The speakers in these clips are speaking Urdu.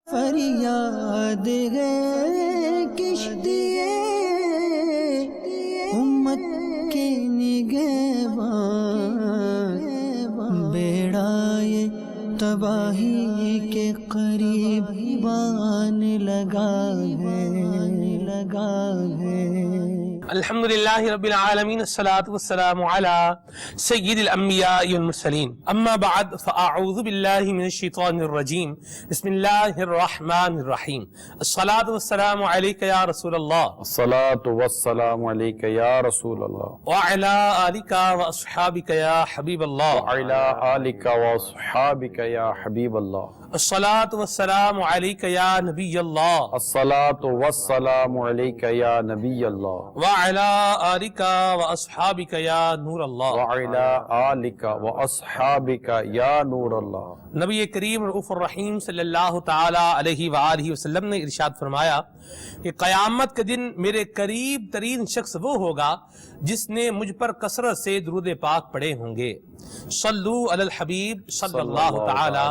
فریاد ہے کشتیے امت کے نگہبان، بیڑا یہ تباہی کے قریب بان لگا ہے الحمدللہ رب العالمین، الصلاة والسلام علی سید الانبیاء والمرسلین، اما بعد فاعوذ باللہ من الشیطان الرجیم، بسم اللہ الرحمن الرحیم، الصلاة والسلام علیک یا رسول اللہ، الصلاة والسلام علیک یا رسول اللہ، وعلی آلک واصحابک یا حبیب اللہ، وعلی آلک واصحابک یا حبیب اللہ، الصلاة والسلام علیک یا نبی اللہ، الصلاة والسلام علیک یا نبی اللہ، وعلی آلک واصحابک یا نور اللہ، وعلی آلک واصحابک یا نور اللہ۔ نبی کریم رؤوف الرحیم صلی اللہ تعالی علیہ وآلہ وسلم نے ارشاد فرمایا کہ قیامت کے دن میرے قریب ترین شخص وہ ہوگا جس نے مجھ پر کثرت سے درود پاک پڑھے ہوں گے۔ صلو علی الحبیب صلی اللہ تعالی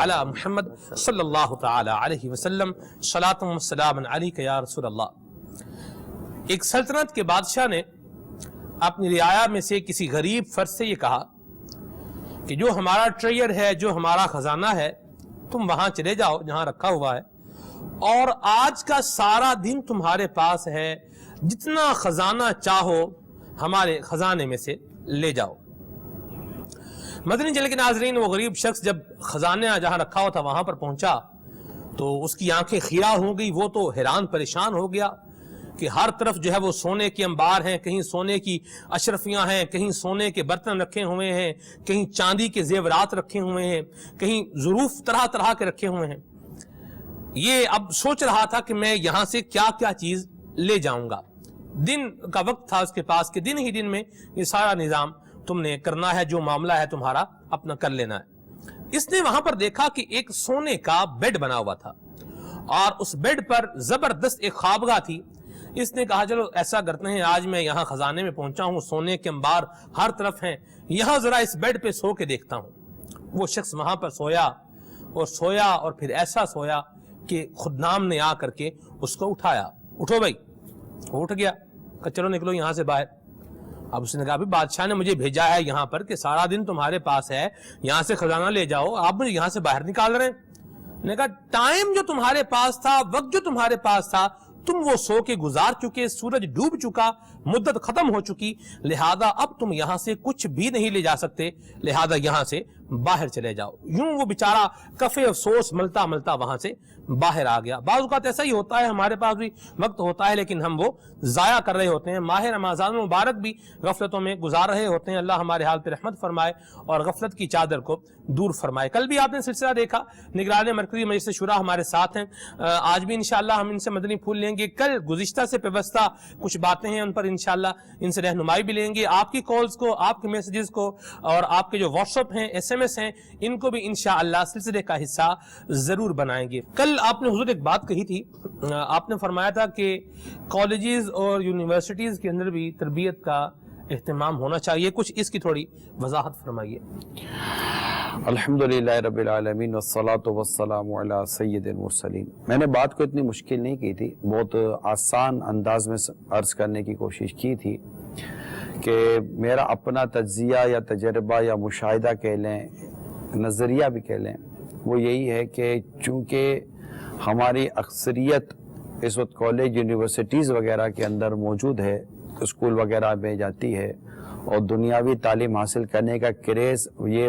علی محمد صلی اللہ تعالی علیہ وسلم، صلاۃ و سلام علیک یا رسول اللہ۔ ایک سلطنت کے بادشاہ نے اپنی رعایا میں سے کسی غریب فرد سے یہ کہا کہ جو ہمارا ٹریئر ہے، جو ہمارا خزانہ ہے، تم وہاں چلے جاؤ جہاں رکھا ہوا ہے، اور آج کا سارا دن تمہارے پاس ہے، جتنا خزانہ چاہو ہمارے خزانے میں سے لے جاؤ۔ مدنی چینل کے ناظرین، وہ غریب شخص جب خزانہ جہاں رکھا ہوا تھا وہاں پر پہنچا تو اس کی آنکھیں خیرہ ہو گئی، وہ تو حیران پریشان ہو گیا کہ ہر طرف جو ہے وہ سونے کے انبار ہیں، کہیں سونے کی اشرفیاں ہیں، کہیں سونے کے برتن رکھے ہوئے ہیں، کہیں چاندی کے زیورات رکھے ہوئے ہیں، کہیں ظروف طرح طرح کے رکھے ہوئے ہیں۔ یہ اب سوچ رہا تھا کہ میں یہاں سے کیا کیا چیز لے جاؤں گا۔ دن کا وقت تھا اس کے پاس کہ دن ہی دن میں یہ سارا نظام تم نے کرنا ہے، جو معاملہ ہے تمہارا اپنا کر لینا ہے۔ اس نے وہاں پر دیکھا کہ ایک سونے کا بیڈ بنا ہوا تھا اور اس بیڈ پر زبردست ایک خوابگاہ تھی۔ اس نے کہا چلو ایسا کرتے ہیں، آج میں یہاں خزانے میں پہنچا ہوں، سونے کے انبار ہر طرف ہیں، یہاں ذرا اس بیڈ پہ سو کے دیکھتا ہوں۔ وہ شخص وہاں پر سویا اور پھر ایسا سویا کہ خدام نے آ کر کے اس کو اٹھایا، اٹھو بھائی۔ وہ اٹھ گیا، کہ چلو نکلو یہاں سے باہر۔ اب اس نے کہا بادشاہ نے مجھے بھیجا ہے یہاں پر کہ سارا دن تمہارے پاس ہے، یہاں سے خزانہ لے جاؤ، آپ مجھے یہاں سے باہر نکال رہے ہیں۔ نے کہا ٹائم جو تمہارے پاس تھا، وقت جو تمہارے پاس تھا، تم وہ سو کے گزار چکے، سورج ڈوب چکا، مدت ختم ہو چکی، لہذا اب تم یہاں سے کچھ بھی نہیں لے جا سکتے، لہذا یہاں سے باہر چلے جاؤ۔ یوں وہ بیچارہ کفے افسوس ملتا ملتا وہاں سے باہر آ گیا۔ بعض اوقات ایسا ہی ہوتا ہے، ہمارے پاس بھی وقت ہوتا ہے لیکن ہم وہ ضائع کر رہے ہوتے ہیں۔ ماہ رمضان مبارک بھی غفلتوں میں گزار رہے ہوتے ہیں۔ اللہ ہمارے حال پہ رحمت فرمائے اور غفلت کی چادر کو دور فرمائے۔ کل بھی آپ نے سلسلہ دیکھا، نگران مرکزی مجلس شورا ہمارے ساتھ ہیں، آج بھی انشاءاللہ ہم ان سے مدنی پھول لیں گے۔ کل گزشتہ سے پیوستہ کچھ باتیں ہیں، ان پر انشاءاللہ ان سے رہنمائی بھی لیں گے۔ آپ کی کالز کو، آپ کے میسیجز کو اور آپ کے جو واٹس ایپ ہیں، SMS ہیں، ان کو بھی انشاءاللہ سلسلے کا حصہ ضرور بنائیں گے۔ کل آپ نے حضور ایک بات کہی تھی، آپ نے فرمایا تھا کہ کالجز اور یونیورسٹیز کے اندر بھی تربیت کا اہتمام ہونا چاہیے، کچھ اس کی تھوڑی وضاحت فرمائیے۔ الحمدللہ رب العالمین، والصلاة والسلام علی سید المرسلین۔ میں نے بات کو اتنی مشکل نہیں کی تھی، بہت آسان انداز میں عرض کرنے کی کوشش کی تھی کہ میرا اپنا تجزیہ یا تجربہ یا مشاہدہ کہہ لیں، نظریہ بھی کہہ لیں، وہ یہی ہے کہ چونکہ ہماری اکثریت اس وقت کالج یونیورسٹیز وغیرہ کے اندر موجود ہے، اسکول وغیرہ میں جاتی ہے، اور دنیاوی تعلیم حاصل کرنے کا کریز یہ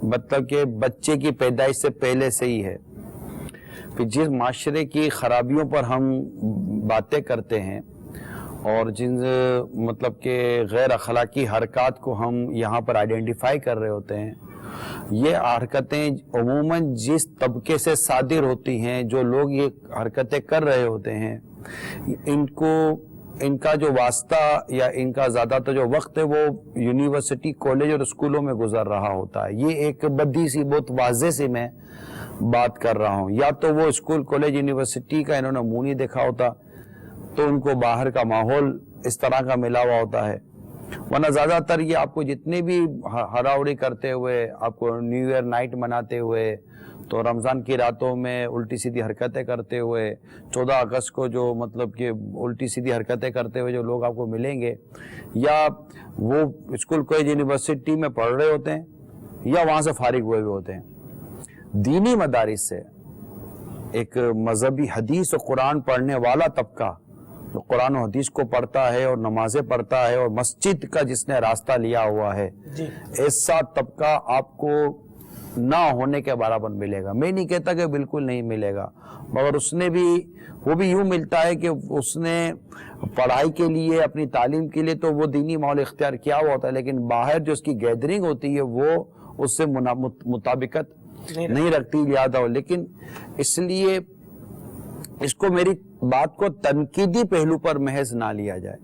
مطلب کہ بچے کی پیدائش سے پہلے سے ہی ہے۔ پھر جس معاشرے کی خرابیوں پر ہم باتیں کرتے ہیں اور جن مطلب کہ غیر اخلاقی حرکات کو ہم یہاں پر آئیڈینٹیفائی کر رہے ہوتے ہیں، یہ حرکتیں عموماً جس طبقے سے صادر ہوتی ہیں، جو لوگ یہ حرکتیں کر رہے ہوتے ہیں، ان کا جو واسطہ یا ان کا زیادہ تر جو وقت ہے وہ یونیورسٹی، کالج اور اسکولوں میں گزر رہا ہوتا ہے۔ یہ ایک بدی سی، بہت واضح سی میں بات کر رہا ہوں۔ یا تو وہ اسکول، کالج، یونیورسٹی کا انہوں نے منہ نہیں دیکھا ہوتا، تو ان کو باہر کا ماحول اس طرح کا ملا ہوا ہوتا ہے، ورنہ زیادہ تر یہ آپ کو جتنے بھی ہراوڑی کرتے ہوئے، آپ کو نیو ایئر نائٹ مناتے ہوئے، تو رمضان کی راتوں میں الٹی سیدھی حرکتیں کرتے ہوئے 14 اگست کو جو مطلب کہ الٹی سیدھی حرکتیں کرتے ہوئے جو لوگ آپ کو ملیں گے، یا وہ اسکول کالج یونیورسٹی میں پڑھ رہے ہوتے ہیں یا وہاں سے فارغ ہوئے ہوتے ہیں، دینی مدارس سے ایک مذہبی حدیث و قرآن پڑھنے والا طبقہ جو قرآن و حدیث کو پڑھتا ہے اور نمازیں پڑھتا ہے اور مسجد کا جس نے راستہ لیا ہوا ہے، ایسا طبقہ آپ کو نہ ہونے کے برابر ملے گا۔ میں نہیں کہتا کہ بالکل نہیں ملے گا، مگر اس نے بھی وہ بھی یوں ملتا ہے کہ اس نے پڑھائی کے لیے، اپنی تعلیم کے لیے تو وہ دینی ماحول اختیار کیا ہوا ہوتا ہے، لیکن باہر جو اس کی گیدرنگ ہوتی ہے وہ اس سے مطابقت نہیں رکھتی زیادہ ہو۔ لیکن اس لیے اس کو، میری بات کو تنقیدی پہلو پر محض نہ لیا جائے،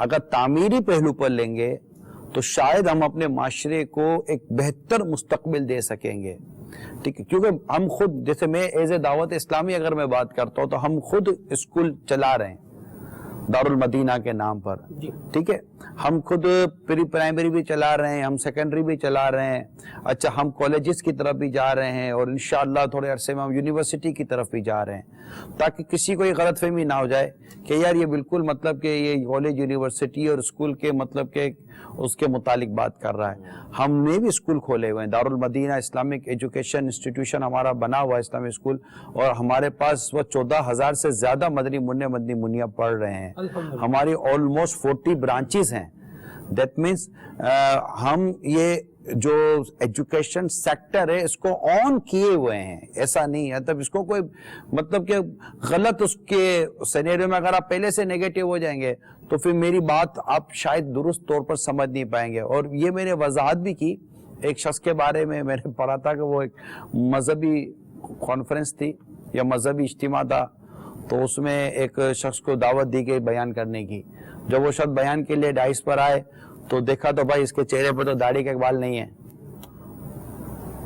اگر تعمیری پہلو پر لیں گے تو شاید ہم اپنے معاشرے کو ایک بہتر مستقبل دے سکیں گے، ٹھیک ہے؟ کیونکہ ہم خود، جیسے میں ایز اے دعوت اسلامی اگر میں بات کرتا ہوں تو ہم خود اسکول چلا رہے ہیں دارالمدینہ کے نام پر، ٹھیک ہے؟ ہم خود پری پرائمری بھی چلا رہے ہیں، ہم سیکنڈری بھی چلا رہے ہیں، اچھا ہم کالجز کی طرف بھی جا رہے ہیں، اور انشاءاللہ تھوڑے عرصے میں ہم یونیورسٹی کی طرف بھی جا رہے ہیں، تاکہ کسی کو یہ غلط فہمی نہ ہو جائے کہ یار یہ بالکل مطلب کہ یہ کالج یونیورسٹی اور اسکول کے مطلب کہ اس کے متعلق بات کر رہا ہے۔ ہم نے بھی اسکول کھولے ہوئے ہیں، دارالمدینہ اسلامک ایجوکیشن انسٹیٹیوشن ہمارا بنا ہوا ہے، اسلامی اسکول، اور ہمارے پاس وہ 14,000 سے زیادہ مدنی منیا پڑھ رہے ہیں، ہماری آلموسٹ 40 برانچز ہیں۔ دیٹ مینس ہم یہ جو ایجوکیشن سیکٹر ہے اس کو آن کیے ہوئے ہیں، ایسا نہیں ہے تب اس کو کوئی مطلب کہ غلط اس کے سینیریو میں اگر آپ پہلے سے نیگیٹو ہو جائیں گے تو پھر میری بات آپ شاید درست طور پر سمجھ نہیں پائیں گے۔ اور یہ میں نے وضاحت بھی کی ایک شخص کے بارے میں نے پڑھا تھا کہ وہ ایک مذہبی کانفرنس تھی یا مذہبی اجتماع تھا، تو اس میں ایک شخص کو دعوت دی گئی بیان کرنے کی۔ جب وہ شخص بیان کے لیے ڈائس پر آئے تو دیکھا تو بھائی اس کے چہرے پر تو داڑھی کے بال نہیں ہیں۔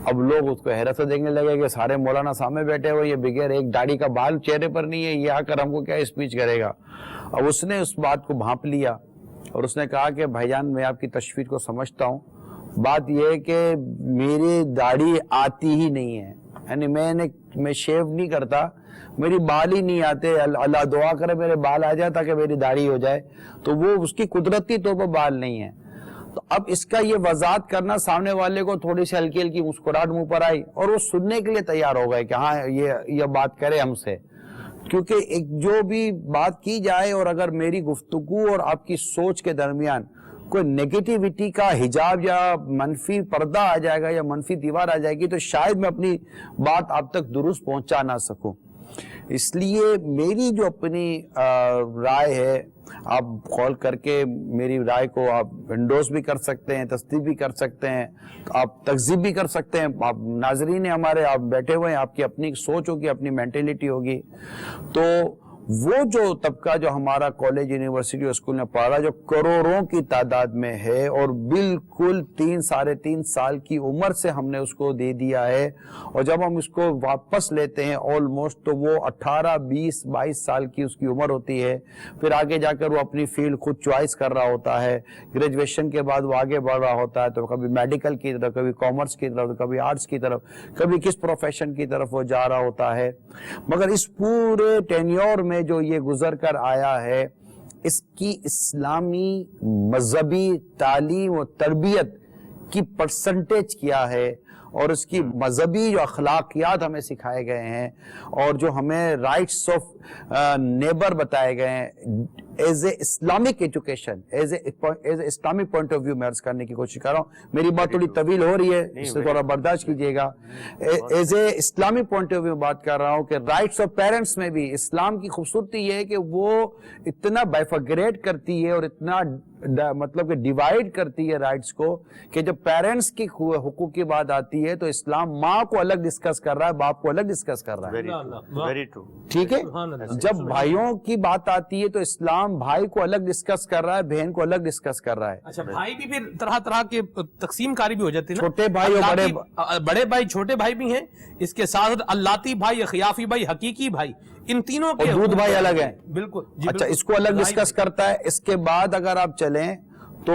اب لوگ اس کو حیرت سے دیکھنے لگے کہ سارے مولانا سامنے بیٹھے ہوئے، یہ بغیر ایک داڑھی کا بال چہرے پر نہیں ہے، یہ آ کر ہم کو کیا اسپیچ کرے گا۔ اب اس نے اس بات کو بھانپ لیا اور اس نے کہا کہ بھائی جان میں آپ کی تشویش کو سمجھتا ہوں، بات یہ ہے کہ میری داڑھی آتی ہی نہیں ہے، یعنی میں شیو نہیں کرتا، میری بال ہی نہیں آتے، اللہ دعا کرے میرے بال آ جائے تاکہ میری داڑھی ہو جائے، تو وہ اس کی قدرتی طور پر بال نہیں ہے۔ تو اب اس کا یہ وضاحت کرنا سامنے والے کو تھوڑی سی ہلکی ہلکی مسکراہٹ منہ پر آئی اور وہ سننے کے لیے تیار ہو گئے کہ ہاں یہ بات کرے ہم سے، کیونکہ ایک جو بھی بات کی جائے اور اگر میری گفتگو اور آپ کی سوچ کے درمیان کوئی نیگیٹیوٹی کا حجاب یا منفی پردہ آ جائے گا یا منفی دیوار آ جائے گی تو شاید میں اپنی بات آپ تک درست پہنچا نہ سکوں۔ اس لیے میری جو اپنی رائے ہے، آپ کال کر کے میری رائے کو آپ انڈورس بھی کر سکتے ہیں، تصدیق بھی کر سکتے ہیں، آپ تکذیب بھی کر سکتے ہیں، آپ ناظرین ہیں ہمارے، آپ بیٹھے ہوئے ہیں، آپ کی اپنی سوچ ہوگی، اپنی مینٹلٹی ہوگی۔ تو وہ جو طبقہ جو ہمارا کالج یونیورسٹی اور اسکول میں پڑھ رہا ہے، جو کروڑوں کی تعداد میں ہے اور بالکل 3-3.5 سال کی عمر سے ہم نے اس کو دے دیا ہے، اور جب ہم اس کو واپس لیتے ہیں آلموسٹ تو وہ 18, 20, 22 سال کی اس کی عمر ہوتی ہے۔ پھر آگے جا کر وہ اپنی فیلڈ خود چوائس کر رہا ہوتا ہے، گریجویشن کے بعد وہ آگے بڑھ رہا ہوتا ہے، تو کبھی میڈیکل کی طرف، کبھی کامرس کی طرف، کبھی آرٹس کی طرف، کبھی کس پروفیشن کی طرف وہ جا رہا ہوتا ہے۔ مگر اس پورے ٹینیور میں جو یہ گزر کر آیا ہے، اس کی اسلامی مذہبی تعلیم و تربیت کی پرسنٹیج کیا ہے، اور اس کی مذہبی جو اخلاقیات ہمیں سکھائے گئے ہیں اور جو ہمیں رائٹس آف نیبر بتائے گئے ہیں as a Islamic education, as a Islamic point of view میں عرض کرنے کی کوشش کر رہا ہوں۔ میری بات تھوڑی طویل ہو رہی ہے، اس سے تھوڑا برداشت کیجیے گا۔ As a Islamic point of view بات کر رہا ہوں کہ رائٹس آف پیرنٹس میں بھی اسلام کی خوبصورتی یہ ہے کہ وہ اتنا بائفرگریٹ کرتی ہے اور اتنا مطلب کہ ڈیوائیڈ کرتی ہے رائٹس کو، کہ جب پیرنٹس کی حقوق کی بات آتی ہے تو اسلام ماں کو الگ ڈسکس کر رہا ہے، باپ کو الگ ڈسکس کر رہا ہے، ٹھیک ہے؟ جب بھائیوں کی بات آتی ہے تو اسلام بھائی کو الگ ڈسکس کر رہا ہے، بہن کو الگ ڈسکس کر رہا ہے۔ اچھا، بھائی بھی پھر طرح طرح کے تقسیم کاری بھی ہو جاتی ہے، چھوٹے بھائی اور بڑے بھائی، چھوٹے بھائی بھی ہیں، اس کے ساتھ اللاتی بھائی، خیافی بھائی، حقیقی بھائی، ان تینوں کے دودھ بھائی الگ ہیں، بالکل۔ اچھا، اس کو الگ ڈسکس کرتا ہے۔ اس کے بعد اگر آپ چلیں تو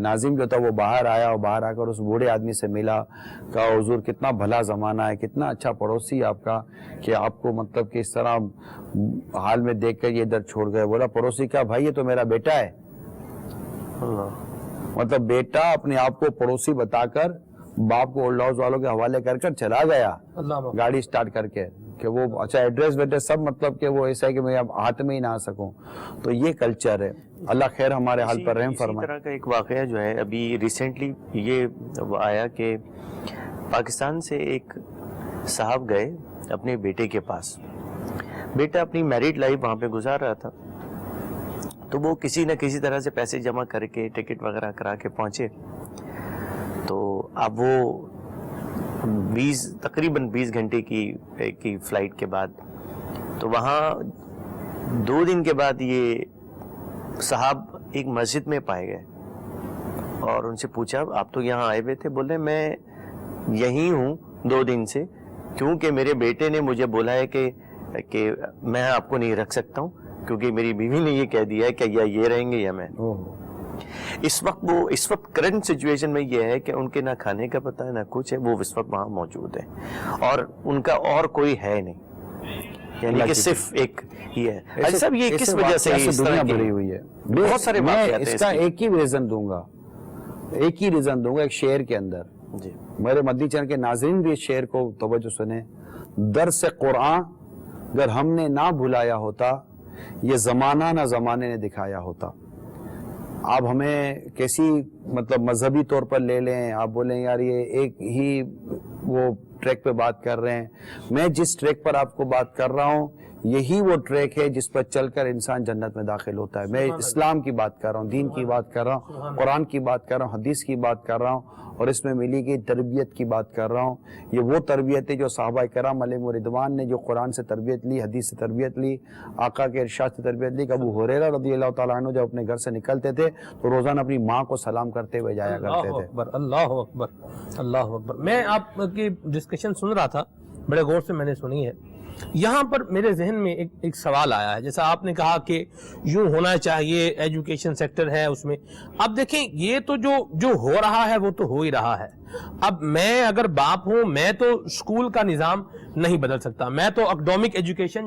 ناظم جو تھا وہ باہر آیا اور باہر آ کر اس بوڑھے آدمی سے ملا، کہا حضور کتنا بھلا زمانہ ہے، کتنا اچھا پڑوسی آپ کا کہ آپ کو مطلب کہ اس طرح حال میں دیکھ کر یہ ادھر چھوڑ گئے۔ بولا پڑوسی کا بھائی یہ تو میرا بیٹا ہے۔ مطلب بیٹا اپنے آپ کو پڑوسی بتا کر باپ کو اولڈ ہاؤس والوں کے حوالے کر کر چلا گیا گاڑی سٹارٹ کر کے، کہ وہ اچھا ایڈریس ویڈریس سب مطلب کہ وہ ایسا ہے کہ میں اب ہاتھ میں ہی نہ آ سکوں۔ تو یہ کلچر ہے۔ اللہ خیر ہمارے حال پر رحم فرمائے۔ اسی طرح کا ایک واقعہ جو ہے ابھی ریسنٹلی یہ آیا کہ پاکستان سے ایک صاحب گئے اپنے بیٹے کے پاس، بیٹا اپنی میریڈ لائف وہاں پہ گزار رہا تھا، تو وہ کسی نہ کسی طرح سے پیسے جمع کر کے ٹکٹ وغیرہ کرا کے پہنچے۔ تو اب وہ تقریباً 20 گھنٹے کی فلائٹ کے بعد، تو وہاں 2 دن کے بعد یہ صاحب ایک مسجد میں پائے گئے اور ان سے پوچھا آپ تو یہاں آئے ہوئے تھے؟ بولے میں یہیں ہوں 2 دن سے، کیونکہ میرے بیٹے نے مجھے بولا ہے کہ میں آپ کو نہیں رکھ سکتا ہوں، کیونکہ میری بیوی نے یہ کہہ دیا ہے کہ یا یہ رہیں گے یا میں۔ اس وقت کرنٹ سچویشن میں یہ ہے کہ ان کے نہ کھانے کا پتہ ہے نہ کچھ ہے، وہ اس وقت وہاں موجود ہے اور ان کا اور کوئی ہے نہیں، یعنی کہ صرف ایک ہی ہے۔ حاجی صاحب یہ کس وجہ سے دنیا بھری ہوئی ہے؟ بہت سارے واقعات ہیں اس کا ایک ہی ریزن دوں گا ایک شعر کے اندر۔ جی میرے مدنی چینل کے ناظرین بھی اس شعر کو توجہ سنیں۔ درس قرآن اگر ہم نے نہ بھلایا ہوتا، یہ زمانہ نہ زمانے نے دکھایا ہوتا۔ آپ ہمیں کیسی مطلب مذہبی طور پر لے لیں، آپ بولیں یار یہ ایک ہی وہ ٹریک پہ بات کر رہے ہیں، میں جس ٹریک پر آپ کو بات کر رہا ہوں یہی وہ ٹریک ہے جس پر چل کر انسان جنت میں داخل ہوتا ہے۔ میں اسلام کی بات کر رہا ہوں، دین کی بات کر رہا ہوں، قرآن کی بات کر رہا ہوں، حدیث کی بات کر رہا ہوں، اور اس میں ملی گئی تربیت کی بات کر رہا ہوں۔ یہ وہ تربیت ہے جو صحابہ کرام علیہم رضوان نے جو قرآن سے تربیت لی، حدیث سے تربیت لی، آقا کے ارشاد سے تربیت لی۔ کہ ابو ہریرہ رضی اللہ تعالیٰ عنہ جب اپنے گھر سے نکلتے تھے تو روزانہ اپنی ماں کو سلام کرتے ہوئے جایا کرتے تھے۔ اللہ اکبر، اللہ اکبر۔ میں آپ کی ڈسکشن سن رہا تھا، بڑے غور سے میں نے سنی ہے۔ یہاں پر میرے ذہن میں ایک سوال آیا ہے، جیسا آپ نے کہا کہ یوں ہونا چاہیے، ایجوکیشن سیکٹر ہے اس میں۔ اب دیکھیں یہ تو جو ہو رہا ہے وہ تو ہو ہی رہا ہے۔ اب میں اگر باپ ہوں، میں تو اسکول کا نظام نہیں بدل سکتا، میں تو اکیڈمک ایجوکیشن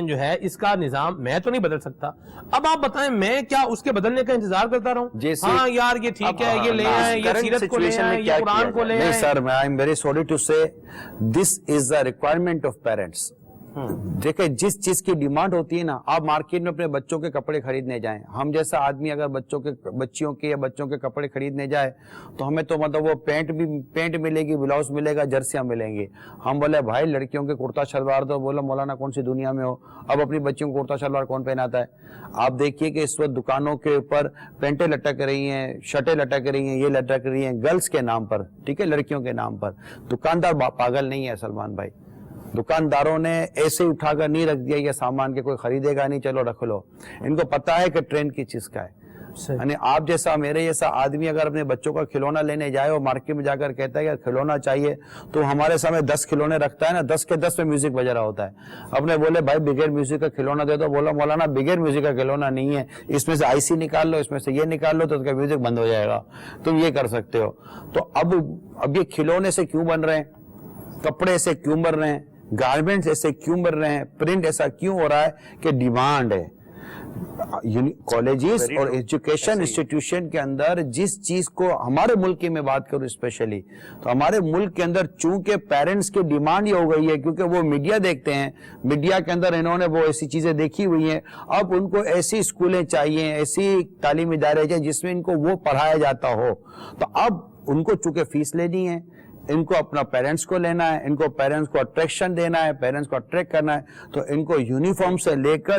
جو ہے اس کا نظام میں تو نہیں بدل سکتا۔ اب آپ بتائیں میں کیا اس کے بدلنے کا انتظار کرتا رہوں؟ ہاں یار یہ ٹھیک ہے، یہ لے آئیں، یہ سیرت کو لے آئیں، یہ قرآن کو لے آئیں۔ نہیں سر، I am very sorry to say this is the requirement of parents۔ دیکھیں جس چیز کی ڈیمانڈ ہوتی ہے نا، آپ مارکیٹ میں اپنے بچوں کے کپڑے خریدنے جائیں، ہم جیسا آدمی اگر بچیوں کے یا بچوں کے کپڑے خریدنے جائے تو ہمیں تو مطلب وہ پینٹ ملے گی، بلاؤز ملے گا، جرسیاں ملیں گی۔ ہم بولے بھائی لڑکیوں کے کرتا شلوار دو، بولا مولانا کون سی دنیا میں ہو، اب اپنی بچیوں کو کرتا شلوار کون پہناتا ہے؟ آپ دیکھیے کہ اس وقت دکانوں کے اوپر پینٹیں لٹک رہی ہیں، شرٹیں لٹک رہی ہیں، یہ لٹک رہی ہیں گرلز کے نام پر، ٹھیک ہے، لڑکیوں کے نام پر۔ دکاندار پاگل نہیں ہے سلمان بھائی، دکانداروں نے ایسے اٹھا کر نہیں رکھ دیا یہ سامان کہ کوئی خریدے گا نہیں، چلو رکھ لو۔ ان کو پتا ہے کہ ٹرینڈ کی چیز کا ہے۔ یعنی آپ جیسا میرے جیسا آدمی اگر اپنے بچوں کا کھلونا لینے جائے اور مارکیٹ میں جا کر کہتا ہے کہ کھلونا چاہیے، تو ہمارے سامنے 10 کھلونے رکھتا ہے نا، 10 کے 10 میں میوزک بج رہا ہوتا ہے۔ اپنے بولے بھائی بغیر میوزک کا کھلونا دے دو، بولا مولانا بغیر میوزک کا کھلونا نہیں ہے، اس میں سے IC نکال لو، اس میں سے یہ نکال لو تو اس کا میوزک بند ہو جائے گا، تم یہ کر سکتے ہو۔ تو اب یہ کھلونے سے کیوں بن رہے ہیں، کپڑے سے کیوں بن رہے ہیں، گارمنٹس ایسے کیوں بن رہے ہیں، پرنٹ ایسا کیوں ہو رہا ہے کہ ڈیمانڈ ہے۔ کالجز اور ایجوکیشن انسٹیٹیوشن کے اندر جس چیز کو ہمارے ملک کی میں بات کروں اسپیشلی، تو ہمارے ملک کے اندر چونکہ پیرنٹس کی ڈیمانڈ یہ ہو گئی ہے، کیونکہ وہ میڈیا دیکھتے ہیں، میڈیا کے اندر انہوں نے وہ ایسی چیزیں دیکھی ہوئی ہیں، اب ان کو ایسی اسکولیں چاہیے، ایسی تعلیمی ادارے چاہیے جس میں ان کو وہ پڑھایا جاتا ہو۔ تو اب ان کو چونکہ فیس لینی ہے، ان کو اپنا پیرنٹس کو لینا ہے، ان کو پیرنٹس کو اٹریکشن دینا ہے، پیرنٹس کو اٹریکٹ کرنا ہے، تو ان کو یونیفارم سے لے کر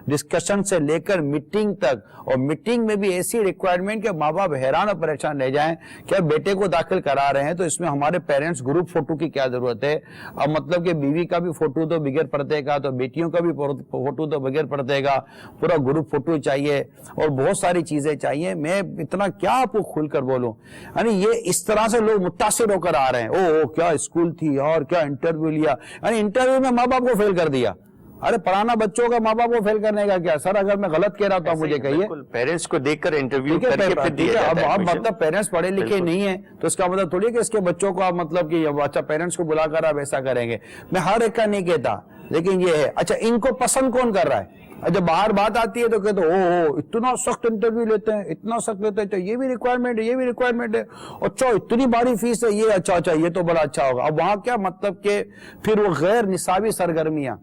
ڈسکشن سے لے کر میٹنگ تک، اور میٹنگ میں بھی ایسی ریکوائرمنٹ کہ ماں باپ حیران اور پریشان رہ جائیں کہ بیٹے کو داخل کرا رہے ہیں تو اس میں ہمارے پیرنٹس گروپ فوٹو کی کیا ضرورت ہے؟ اب مطلب کہ بیوی کا بھی فوٹو تو بغیر پردے کا، تو بیٹیوں کا بھی فوٹو تو بغیر پردے کا، پورا گروپ فوٹو چاہیے اور بہت ساری چیزیں چاہیے۔ میں اتنا کیا آپ کو کھل کر بولوں، یعنی یہ اس طرح سے لوگ متاثر ہو کر آ رہے ہیں، او کیا اسکول تھی اور کیا انٹرویو لیا، یعنی انٹرویو میں ماں باپ کو فیل کر دیا، ارے پڑھانا بچوں کا ماں باپ کو فیل کرنے کا کیا سر؟ اگر میں غلط کہہ رہا تو مجھے کہیے. پیرنٹس کو دیکھ کر انٹرویو کر کے پھر دیا جاتا ہے. اب مطلب پیرنٹس پڑھے لکھے نہیں ہیں تو اس کا مطلب تھوڑی کہ اس کے بچوں کو آپ مطلب کہ اچھا پیرنٹس کو بلا کر آپ ایسا کریں گے. میں ہر ایک کا نہیں کہتا لیکن یہ ہے. اچھا ان کو پسند کون کر رہا ہے؟ جب باہر بات آتی ہے تو کہتے او اتنا سخت انٹرویو لیتے ہیں, اتنا سخت لیتے ہیں, یہ بھی ریکوائرمنٹ ہے, یہ بھی ریکوائرمنٹ ہے, اچھا اتنی بڑی فیس ہے, یہ اچھا یہ تو بڑا اچھا ہوگا. اب وہاں کیا مطلب کہ پھر وہ غیر نصابی سرگرمیاں,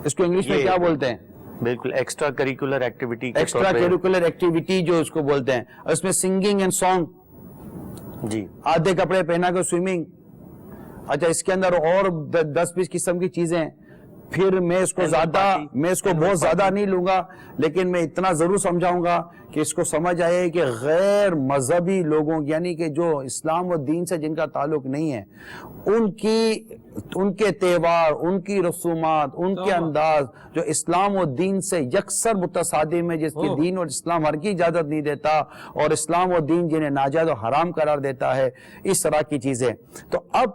اس کو انگلش میں کیا بولتے ہیں؟ بالکل extra curricular activity. Extra curricular activity جو اس کو بولتے ہیں, اس میں سنگنگ اینڈ سانگ, جی آدھے کپڑے پہنا کے سوئمنگ. اچھا اس کے اندر اور 10-20 قسم کی چیزیں ہیں. پھر میں اس کو بہت زیادہ نہیں لوں گا لیکن میں اتنا ضرور سمجھاؤں گا کہ اس کو سمجھ آئے کہ غیر مذہبی لوگوں یعنی کہ جو اسلام و دین سے جن کا تعلق نہیں ہے ان کے تہوار, ان کی رسومات, ان کے انداز جو اسلام و دین سے یکسر متصادم ہے, جس کی دین اور اسلام ہر کی اجازت نہیں دیتا اور اسلام و دین جنہیں ناجائز و حرام قرار دیتا ہے, اس طرح کی چیزیں. تو اب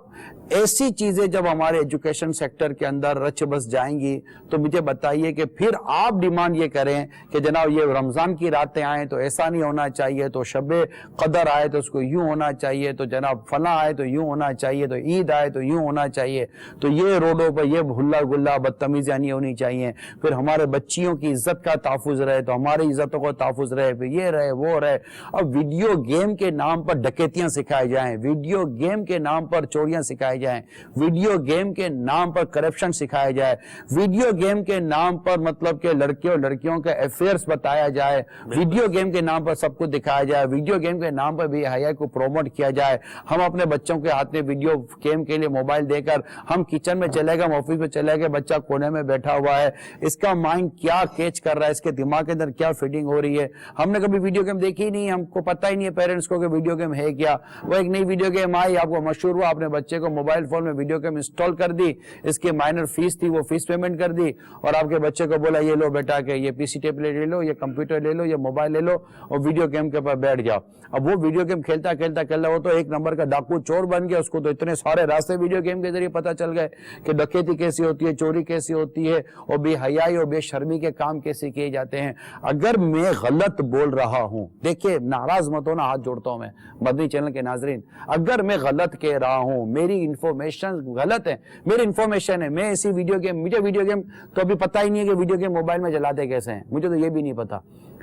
ایسی چیزیں جب ہمارے ایجوکیشن سیکٹر کے اندر رچ بس جائیں گی تو مجھے بتائیے کہ پھر آپ ڈیمانڈ یہ کریں کہ جناب یہ رمضان کی راتیں آئیں تو ایسا نہیں ہونا چاہیے, تو شب قدر آئے تو اس کو یوں ہونا چاہیے, تو جناب فلاں آئے تو یوں ہونا چاہیے, تو عید آئے تو یوں ہونا چاہیے, تو یہ روڈوں پر یہ ہلا گلا بدتمیزیاں نہیں ہونی چاہیے. پھر ہمارے بچیوں کی عزت کا تحفظ رہے تو ہماری عزتوں کو تحفظ رہے, پھر یہ رہے وہ رہے. اب ویڈیو گیم کے نام پر ڈکیتیاں سکھائی جائیں, ویڈیو گیم کے نام پر چوریاں سکھائی جائیں, ویڈیو گیم کے نام پر کرپشن سکھایا جائے, ویڈیو گیم کے نام پر مطلب کہ لڑکے اور لڑکیوں کے افیئرز بتایا جائے, ویڈیو گیم کے نام پر سب کچھ دکھایا جائے, ویڈیو گیم کے نام پر بھی حیا کو پروموٹ کیا جائے. ہم اپنے بچوں کے ہاتھ میں ویڈیو گیم کے لیے موبائل دے کر ہم کچن میں چلے گئے, ہم آفس میں چلے گئے, بچہ کونے میں بیٹھا ہوا ہے, اس کا مائنڈ کیا کیچ کر رہا ہے, اس کے دماغ کے اندر کیا فیڈنگ ہو رہی ہے. ہم نے کبھی ویڈیو گیم دیکھی نہیں, ہم کو پتہ ہی نہیں ہے پیرنٹس کو کہ ویڈیو گیم ہے کیا. وہ ایک نئی ویڈیو گیم آئی, آپ کو مشہور ہوا, آپ نے بچے کو موبائل فون میں ویڈیو گیم انسٹال کر دی, اس کی مائنر فیس تھی وہ فیس پیمنٹ کر دی اور آپ کے بچے کو بولا یہ لو بیٹا کہ یہ پی سی ٹیبلیٹ لے لو, یہ کمپیوٹر لے لو, یہ موبائل لے لو اور ویڈیو گیم کے اوپر بیٹھ جاؤ. اب وہ ویڈیو گیم کھیلتا وہ تو ایک نمبر کا ڈاکو چور بن گیا, اس کو تو اتنے سارے راستے ویڈیو گیم کے ذریعے پتہ چل گئے کہ ڈکیتی کیسی ہوتی ہے, چوری کیسی ہوتی ہے اور بے حیائی اور بے شرمی کے کام کیسے کیے جاتے ہیں. اگر میں غلط بول رہا ہوں, دیکھیں ناراض مت ہونا, ہاتھ جوڑتا ہوں میں مدنی چینل کے ناظرین, اگر میں غلط کہہ رہا ہوں, میری انفارمیشن غلط ہے, میری انفارمیشن ہے, میں ایسی ویڈیو گیم, مجھے ویڈیو گیم تو ابھی پتہ ہی نہیں ہے کہ ویڈیو گیم موبائل میں چلاتے کیسے ہیں, مجھے تو یہ بھی نہیں پتا,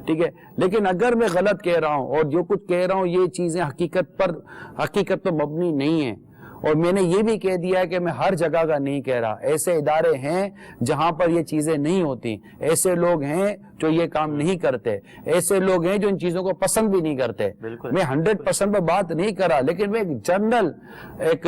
ٹھیک ہے. لیکن اگر میں غلط کہہ رہا ہوں اور جو کچھ کہہ رہا ہوں یہ چیزیں حقیقت تو مبنی نہیں ہیں, اور میں نے یہ بھی کہہ دیا ہے کہ میں ہر جگہ کا نہیں کہہ رہا, ایسے ادارے ہیں جہاں پر یہ چیزیں نہیں ہوتی, ایسے لوگ ہیں جو یہ کام نہیں کرتے, ایسے لوگ ہیں جو ان چیزوں کو پسند بھی نہیں کرتے. میں 100% پر بات نہیں کر رہا, لیکن میں ایک جنرل ایک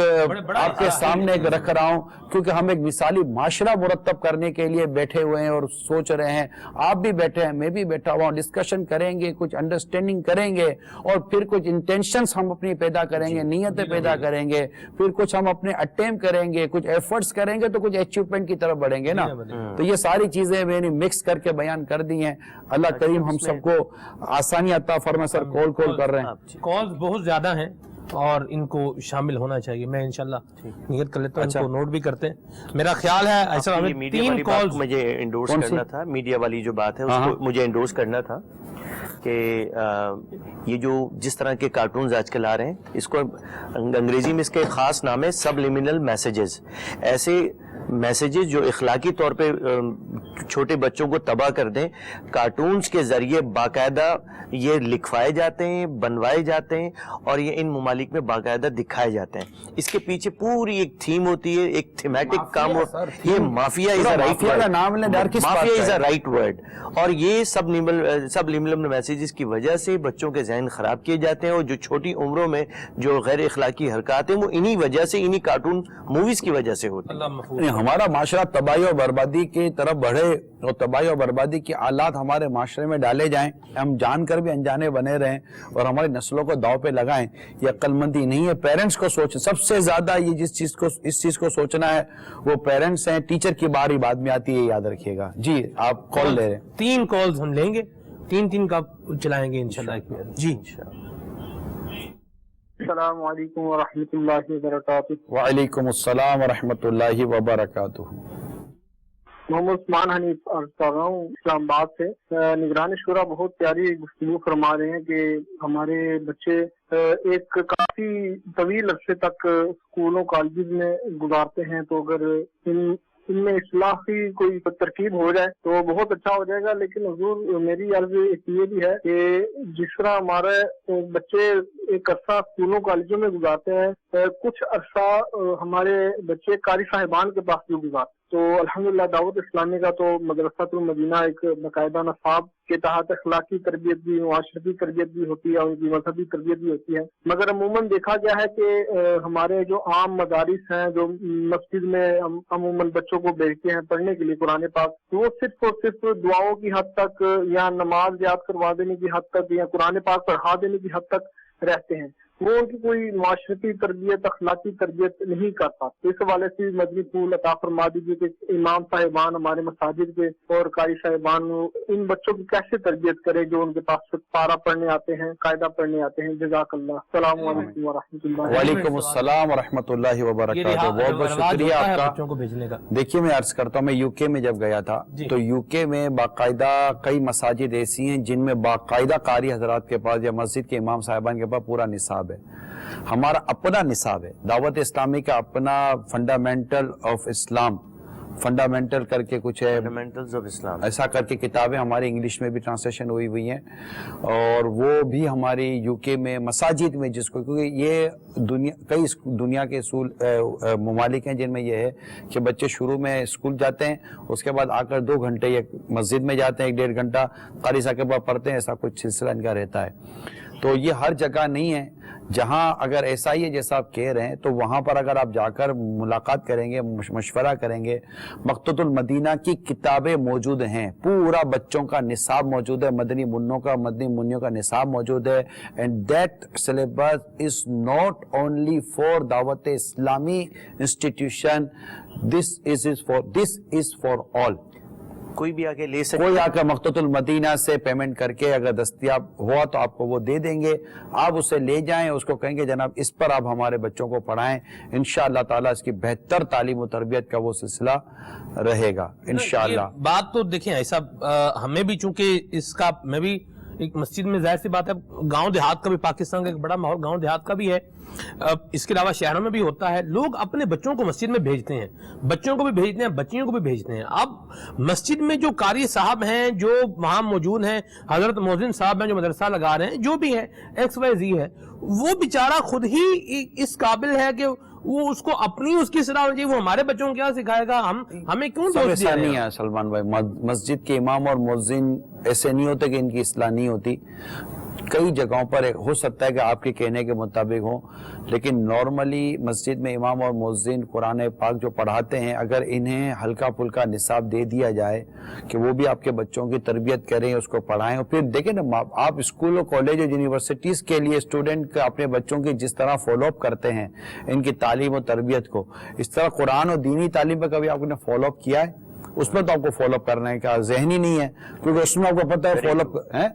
آپ کے سامنے ایک رکھ رہا ہوں کیونکہ ہم ایک مثالی معاشرہ مرتب کرنے کے لیے بیٹھے ہوئے ہیں اور سوچ رہے ہیں, آپ بھی بیٹھے ہیں, میں بھی بیٹھا ہوا ہوں, ڈسکشن کریں گے, کچھ انڈرسٹینڈنگ کریں گے اور پھر کچھ انٹینشنز ہم اپنی پیدا کریں گے, نیتیں پیدا کریں گے, پھر کچھ ہم اپنے اٹیمپ کریں گے, کچھ ایفرٹس کریں گے تو کچھ اچیومنٹ کی طرف بڑھیں گے نا. تو یہ ساری چیزیں میں نے مکس کر کے بیان کر دی ہیں. اللہ کریم ہم سب کو آسانی عطا فرمائے. سر کال کر رہے ہیں, کالز بہت زیادہ ہیں اور ان کو شامل ہونا چاہیے. میں انشاءاللہ نیت کر لیتا ہوں, ان کو نوٹ بھی کرتے ہیں. میرا خیال ہے ایسا ہمیں 3 کالز مجھے انڈورس کرنا تھا, میڈیا والی جو بات ہے اس کو مجھے انڈورس کرنا تھا کہ یہ جو جس طرح کے کارٹونز آج کل آ رہے ہیں, اس کو انگریزی میں اس کا ایک خاص نام ہے سبلیمنل میسیجز. ایسے میسیجز جو اخلاقی طور پہ چھوٹے بچوں کو تباہ کر دیں, کارٹونز کے ذریعے باقاعدہ یہ لکھوائے جاتے ہیں, بنوائے جاتے ہیں اور یہ ان ممالک میں باقاعدہ دکھائے جاتے ہیں. اس کے پیچھے پوری ایک تھیم ہوتی ہے, ایک تھیمیٹک کام ہوتا ہے. یہ mafia is a right word, mafia is a right word. اور یہ سبلیمنل میسیجز کی وجہ سے بچوں کے ذہن خراب کیے جاتے ہیں, اور جو چھوٹی عمروں میں جو غیر اخلاقی حرکات ہیں وہ انہی وجہ سے, انہی کارٹون موویز کی وجہ سے ہوتی ہیں. ہمارا معاشرہ تباہی اور بربادی کی طرف بڑھے اور تباہی اور بربادی کے آلات ہمارے معاشرے میں ڈالے جائیں, ہم جان کر بھی انجانے بنے رہیں اور ہماری نسلوں کو داؤ پہ لگائیں, یہ عقل مندی نہیں ہے. پیرنٹس کو سوچیں, سب سے زیادہ یہ اس چیز کو سوچنا ہے وہ پیرنٹس ہیں. ٹیچر کی باری بعد میں آتی ہے, یاد رکھیے گا. جی آپ کال لے رہے ہیں, 3 کالز ہم لیں گے, 3 کا چلائیں گے انشاءاللہ. جی السلام علیکم ورحمۃ اللہ وبرکاتہ. وعلیکم السلام ورحمۃ اللہ وبرکاتہ. محمد عثمان حنیف عرض کر رہا ہوں اسلام آباد سے۔ نگران شورا بہت پیاری گفتگو فرما رہے ہیں کہ ہمارے بچے ایک کافی طویل عرصے تک اسکولوں کالجز میں گزارتے ہیں، تو اگر ان میں اصلاح کی کوئی ترکیب ہو جائے تو بہت اچھا ہو جائے گا۔ لیکن حضور میری عرض یہ بھی ہے کہ جس طرح ہمارے بچے ایک عرصہ اسکولوں کالجوں میں گزارتے ہیں، کچھ عرصہ ہمارے بچے قاری صاحبان کے پاس بھی گزارتے ہیں۔ تو الحمدللہ دعوت اسلامی کا تو مدرسۃ المدینہ ایک باقاعدہ نصاب کے تحت اخلاقی تربیت بھی، معاشرتی تربیت بھی ہوتی ہے، ان کی مذہبی تربیت بھی ہوتی ہے، مگر عموماً دیکھا گیا ہے کہ ہمارے جو عام مدارس ہیں جو مسجد میں عموماً بچوں کو بھیجتے ہیں پڑھنے کے لیے قرآن پاک، تو وہ صرف اور صرف دعاؤں کی حد تک یا نماز یاد کروا دینے کی حد تک یا قرآن پاک پڑھا دینے کی حد تک رہتے ہیں، وہ ان کی کوئی معاشرتی تربیت، اخلاقی تربیت نہیں کر پاتے۔ اس حوالے سے مدنی پھول عطا فرما دیجیے کہ امام صاحبان ہمارے مساجد کے اور قاری صاحبان ان بچوں کی کیسے تربیت کرے جو ان کے پاس پارہ پڑھنے آتے ہیں، قاعدہ پڑھنے آتے ہیں۔ جزاک اللہ۔ السلام علیکم ورحمۃ اللہ۔ وعلیکم السلام ورحمۃ اللہ وبرکاتہ۔ بہت بہت شکریہ آپ کا بچوں کو بھیجنے کا۔ دیکھیے میں عرض کرتا ہوں، میں یو کے میں جب گیا تھا تو یو کے میں باقاعدہ کئی مساجد ایسی ہیں جن میں باقاعدہ قاری حضرات کے پاس یا مسجد کے امام صاحبان کے پاس پورا نصاب ہے۔ ہمارا اپنا نصاب ہے، دعوت اسلامی کا اپنا فنڈامنٹل آف اسلام، فنڈامنٹل کر کے کچھ ہے، فنڈامنٹلز آف اسلام، ایسا کر کے کتابیں ہماری انگلش میں بھی ٹرانسلیشن ہوئی ہیں، اور وہ بھی ہماری یو کے میں مساجد میں، جس کو کیونکہ یہ کئی دنیا کے ممالک ہیں جن میں یہ ہے کہ بچے شروع میں اسکول جاتے ہیں، اس کے بعد آ کر 2 گھنٹے یا مسجد میں جاتے ہیں، 1.5 گھنٹہ قاری صاحب کے پاس پڑھتے ہیں، ایسا کچھ سلسلہ ان کا رہتا ہے۔ تو یہ ہر جگہ نہیں ہے، جہاں اگر ایسا ہی ہے جیسا آپ کہہ رہے ہیں تو وہاں پر اگر آپ جا کر ملاقات کریں گے، مشورہ کریں گے، مکتبۃ المدینہ کی کتابیں موجود ہیں، پورا بچوں کا نصاب موجود ہے، مدنی منوں کا نصاب موجود ہے، and that syllabus is not only for دعوت اسلامی institution, this is for all. کوئی بھی آگے لے سکتے، کوئی آ کر مکتبۃ المدینہ سے پیمنٹ کر کے اگر دستیاب ہوا تو آپ کو وہ دے دیں گے، آپ اسے لے جائیں، اس کو کہیں گے جناب اس پر آپ ہمارے بچوں کو پڑھائیں، انشاءاللہ تعالیٰ اس کی بہتر تعلیم و تربیت کا وہ سلسلہ رہے گا انشاءاللہ۔ بات تو دیکھیں ایسا ہمیں بھی، چونکہ اس کا میں بھی ایک مسجد میں، ظاہر سی بات ہے گاؤں دیہات کا بھی، پاکستان کا ایک بڑا ماحول گاؤں دیہات کا بھی ہے، اس کے علاوہ شہروں میں بھی ہوتا ہے، لوگ اپنے بچوں کو مسجد میں بھیجتے ہیں، بچوں کو بھی بھیجتے ہیں، بچیوں کو بھی بھیجتے ہیں۔ اب مسجد میں جو قاری صاحب ہیں جو وہاں موجود ہیں، حضرت مؤذن صاحب ہیں جو مدرسہ لگا رہے ہیں، جو بھی ہے XYZ ہے، وہ بیچارہ خود ہی اس قابل ہے کہ وہ اس کو اپنی اس کی اصلاح ہو جائے، وہ ہمارے بچوں کو کیا سکھائے گا، ہمیں کیوں دوست دے رہے ہیں؟ سلمان بھائی، مسجد کے امام اور مؤذن ایسے نہیں ہوتے کہ ان کی اصلاح نہیں ہوتی، کئی جگہوں پر ہو سکتا ہے کہ آپ کے کہنے کے مطابق ہوں، لیکن نارملی مسجد میں امام اور مؤذن قرآن پاک جو پڑھاتے ہیں، اگر انہیں ہلکا پھلکا نصاب دے دیا جائے کہ وہ بھی آپ کے بچوں کی تربیت کریں، اس کو پڑھائیں، اور پھر دیکھیں نا آپ اسکول اور کالج اور یونیورسٹیز کے لیے اسٹوڈنٹ اپنے بچوں کی جس طرح فالو اپ کرتے ہیں ان کی تعلیم و تربیت کو، اس طرح قرآن اور دینی تعلیم پہ کبھی آپ نے فالو اپ کیا ہے؟ اس میں تو آپ کو فالو اپ کرنا ہے، کیا ذہنی نہیں ہے؟ کیونکہ اس میں آپ کو پتہ ہے فالو اپ ہے،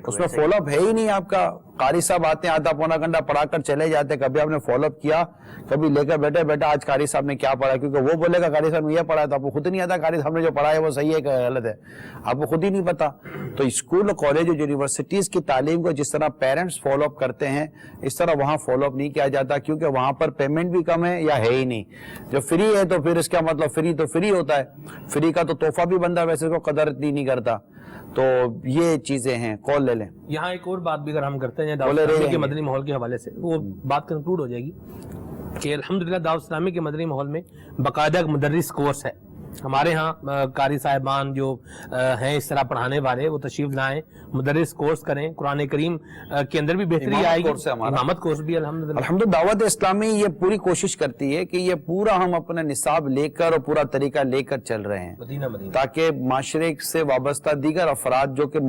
اس میں فالو اپ ہے ہی نہیں آپ کا۔ قاری صاحب آتے ہیں، آدھا پونا گھنٹہ پڑھا کر چلے جاتے ہیں، کبھی آپ نے فالو اپ کیا؟ کبھی لے کر بیٹھے آج قاری صاحب نے کیا پڑھا؟ کیونکہ وہ بولے گا قاری صاحب نے یہ پڑھا ہے تو آپ کو خود نہیں آتا قاری صاحب نے جو پڑھا ہے وہ صحیح ہے کہ غلط ہے، آپ کو خود ہی نہیں پتا۔ تو اسکول اور کالج اور یونیورسٹیز کی تعلیم کو جس طرح پیرنٹس فالو اپ کرتے ہیں، اس طرح وہاں فالو اپ نہیں کیا جاتا، کیونکہ وہاں پر پیمنٹ بھی کم ہے یا ہے ہی نہیں۔ جو فری ہے تو پھر اس کا مطلب فری تو فری ہوتا ہے، فری کا تو تحفہ بھی بندہ ویسے کو قدر اتنی نہیں کرتا۔ تو یہ چیزیں ہیں، کال لے لیں۔ یہاں ایک اور بات بھی اگر ہم کرتے ہیں دعوت اسلامی کے مدنی ماحول کے حوالے سے، وہ بات کنکلوڈ ہو جائے گی کہ الحمدللہ دعوت اسلامی کے مدنی ماحول میں باقاعدہ ایک مدرس کورس ہے۔ ہمارے ہاں قاری صاحبان جو ہیں اس طرح پڑھانے والے، وہ تشریف لائیں، مدرس کورس کریں، قرآن کریم کے اندر بھی بہتری آئے گی، امامت کورس بھی الحمدللہ دعوت اسلامی یہ پوری کوشش کرتی ہے کہ یہ پورا ہم اپنا نصاب لے کر اور پورا طریقہ لے کر چل رہے ہیں، تاکہ معاشرے سے وابستہ دیگر افراد جو کہ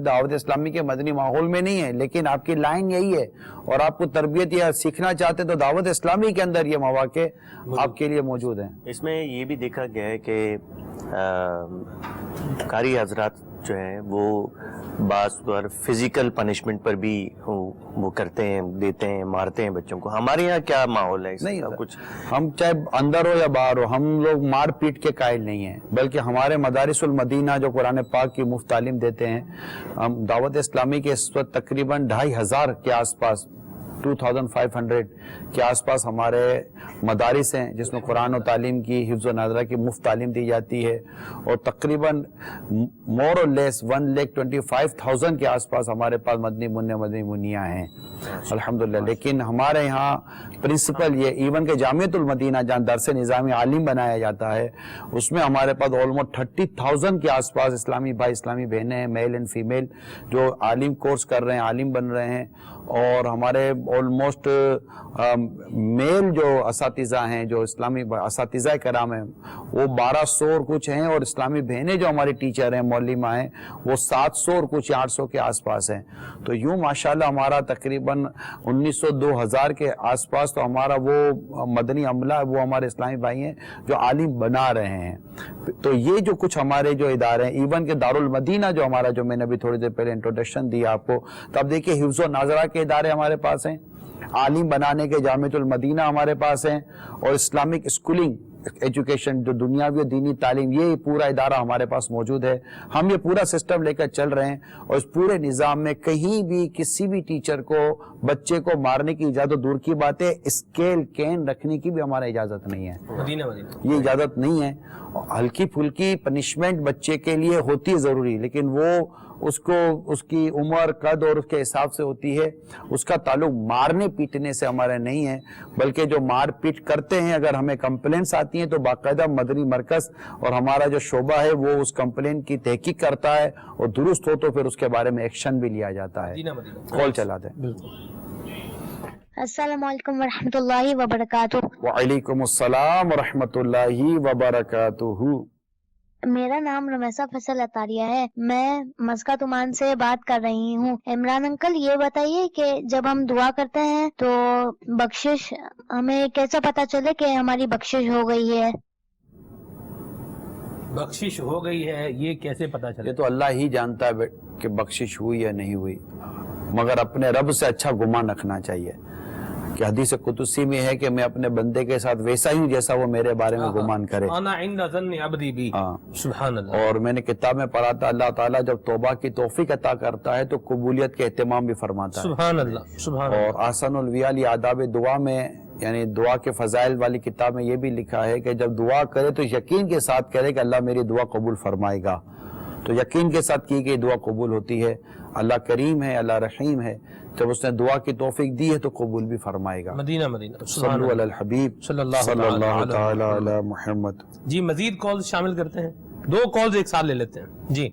دعوت اسلامی کے مدنی ماحول میں نہیں ہے لیکن آپ کی لائن یہی ہے اور آپ کو تربیت یا سیکھنا چاہتے تو دعوت اسلامی کے اندر یہ مواقع آپ کے لیے موجود ہیں۔ اس میں یہ بھی دیکھا گیا ہے کہ قاری حضرات جو ہیں وہ بعض پر فزیکل پنشمنٹ پر بھی وہ کرتے ہیں، دیتے ہیں، مارتے ہیں بچوں کو. ہمارے یہاں کیا ماحول ہے؟ نہیں کچھ ہم چاہے اندر ہو یا باہر ہو، ہم لوگ مار پیٹ کے قائل نہیں ہیں، بلکہ ہمارے مدارس المدینہ جو قرآن پاک کی مفت تعلیم دیتے ہیں، ہم دعوت اسلامی کے اس وقت تقریباً 2500 کے آس پاس 2500 کے آس پاس ہمارے مدارس ہیں جس میں قرآن و تعلیم کی، حفظ و ناظرہ کی مفت تعلیم دی جاتی ہے، اور تقریباً مور اور لیس 1,25,000 کے آس پاس ہمارے پاس مدنی منیاں ہیں الحمدللہ. لیکن ہمارے یہاں پرنسپل یہ ایون کہ جامعۃ المدینہ جہاں درس نظامی عالم بنایا جاتا ہے، اس میں ہمارے پاس آلموسٹ 30,000 کے آس پاس اسلامی بھائی، اسلامی بہنیں ہیں، میل اینڈ فیمیل، جو عالم کورس کر رہے ہیں، عالم بن رہے ہیں. اور ہمارے آلموسٹ میل جو اساتذہ ہیں، جو اسلامی اساتذہ کرام ہیں، وہ 1200 اور کچھ ہیں، اور اسلامی بہنیں جو ہماری ٹیچر ہیں، معلمہ ہیں، وہ 700 اور کچھ 800 کے آس پاس ہیں. تو یوں ماشاءاللہ ہمارا تقریباً 1900-2000 کے آس پاس تو ہمارا وہ مدنی عملہ، وہ ہمارے اسلامی بھائی ہیں جو عالم بنا رہے ہیں. تو یہ جو کچھ ہمارے جو ادارے ہیں، ایون کہ دارالمدینہ جو ہمارا، جو میں نے ابھی تھوڑی دیر پہلے انٹروڈکشن دیا آپ کو، تو اب دیکھیے حفظ و ناظرہ کے ادارے ہمارے پاس ہیں، عالم بنانے کے جامعۃ المدینہ ہمارے پاس ہیں، اور اسلامک اسکولنگ ایجوکیشن جو دنیاوی اور دینی تعلیم، یہ پورا ادارہ ہمارے پاس موجود ہے. ہم یہ پورا سسٹم لے کر چل رہے ہیں، اور اس پورے نظام میں کہیں بھی کسی بھی ٹیچر کو، بچے کو مارنے کی اجازت دور کی بات ہے، اسکیل کین رکھنے کی بھی ہمارا اجازت نہیں ہے، یہ اجازت نہیں ہے. ہلکی پھلکی پنشمنٹ بچے کے لیے ہوتی ہے ضروری، لیکن وہ اس کو اس کی عمر، قد اور اس کے حساب سے ہوتی ہے. اس کا تعلق مارنے پیٹنے سے ہمارا نہیں ہے، بلکہ جو مار پیٹ کرتے ہیں، اگر ہمیں کمپلینٹس آتی ہیں تو باقاعدہ مدنی مرکز اور ہمارا جو شعبہ ہے وہ اس کمپلینٹ کی تحقیق کرتا ہے، اور درست ہو تو پھر اس کے بارے میں ایکشن بھی لیا جاتا ہے. کال چلا دیں. السلام علیکم ورحمۃ اللہ وبرکاتہ. وعلیکم السلام ورحمۃ اللہ وبرکاتہ. میرا نام رمیسہ فیصل اتاریہ ہے، میں مسکت عمان سے بات کر رہی ہوں. عمران انکل، یہ بتائیے کہ جب ہم دعا کرتے ہیں تو بخشش ہمیں کیسے پتا چلے کہ ہماری بخشش ہو گئی ہے؟ بخشش ہو گئی ہے یہ کیسے پتا چلے؟ یہ تو اللہ ہی جانتا ہے کہ بخشش ہوئی یا نہیں ہوئی، مگر اپنے رب سے اچھا گمان رکھنا چاہیے کہ حدیث قدسی میں ہے کہ میں اپنے بندے کے ساتھ ویسا ہی ہوں جیسا وہ میرے بارے میں گمان کرے. انا عند ظن عبدی بی. سبحان اللہ. اور میں نے کتاب میں پڑھا تھا، اللہ تعالیٰ جب توبہ کی توفیق عطا کرتا ہے تو قبولیت کے اہتمام بھی فرماتا ہے. سبحان اللہ، سبحان اللہ. اور احسن الویال آداب دعا میں، یعنی دعا کے فضائل والی کتاب میں یہ بھی لکھا ہے کہ جب دعا کرے تو یقین کے ساتھ کرے کہ اللہ میری دعا قبول فرمائے گا. تو یقین کے ساتھ کی گئی دعا قبول ہوتی ہے. اللہ کریم ہے، اللہ رحیم ہے، جب اس نے دعا کی توفیق دی ہے تو قبول بھی فرمائے گا. مدینہ مدینہ. صلو علی الحبیب صلی اللہ تعالی علی محمد. جی مزید کالز شامل کرتے ہیں، 2 کالز ایک ساتھ لے لیتے ہیں. جی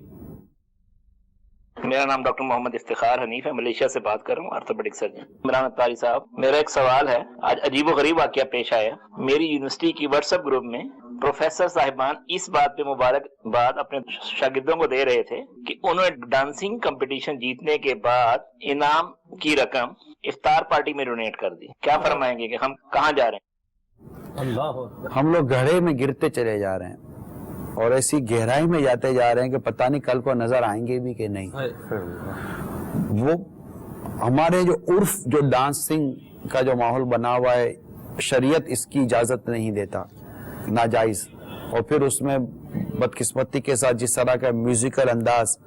میرا نام ڈاکٹر محمد افتخار حنیف ہے، ملیشیا سے بات کر رہا ہوں، آرتھوپیڈک سرجن. عمران اتاری صاحب، میرا ایک سوال ہے. آج عجیب و غریب واقعہ پیش آیا. میری یونیورسٹی کی واٹس ایپ گروپ میں پروفیسر صاحبان اس بات پہ مبارکباد اپنے شاگردوں کو دے رہے تھے کہ انہوں نے ڈانسنگ کمپٹیشن جیتنے کے بعد انعام کی رقم افطار پارٹی میں ڈونیٹ کر دی. کیا فرمائیں گے کہ ہم کہاں جا رہے ہیں؟ اللہ، ہم لوگ گڑھے میں گرتے چلے جا رہے ہیں، اور ایسی گہرائی میں جاتے جا رہے ہیں کہ پتہ نہیں کل کو نظر آئیں گے بھی کہ نہیں. وہ ہمارے جو عرف، جو ڈانسنگ کا جو ماحول بنا ہوا ہے، شریعت اس کی اجازت نہیں دیتا، ناجائز. اور پھر اس میں بدقسمتی کے ساتھ جس طرح کا میوزیکل انداز،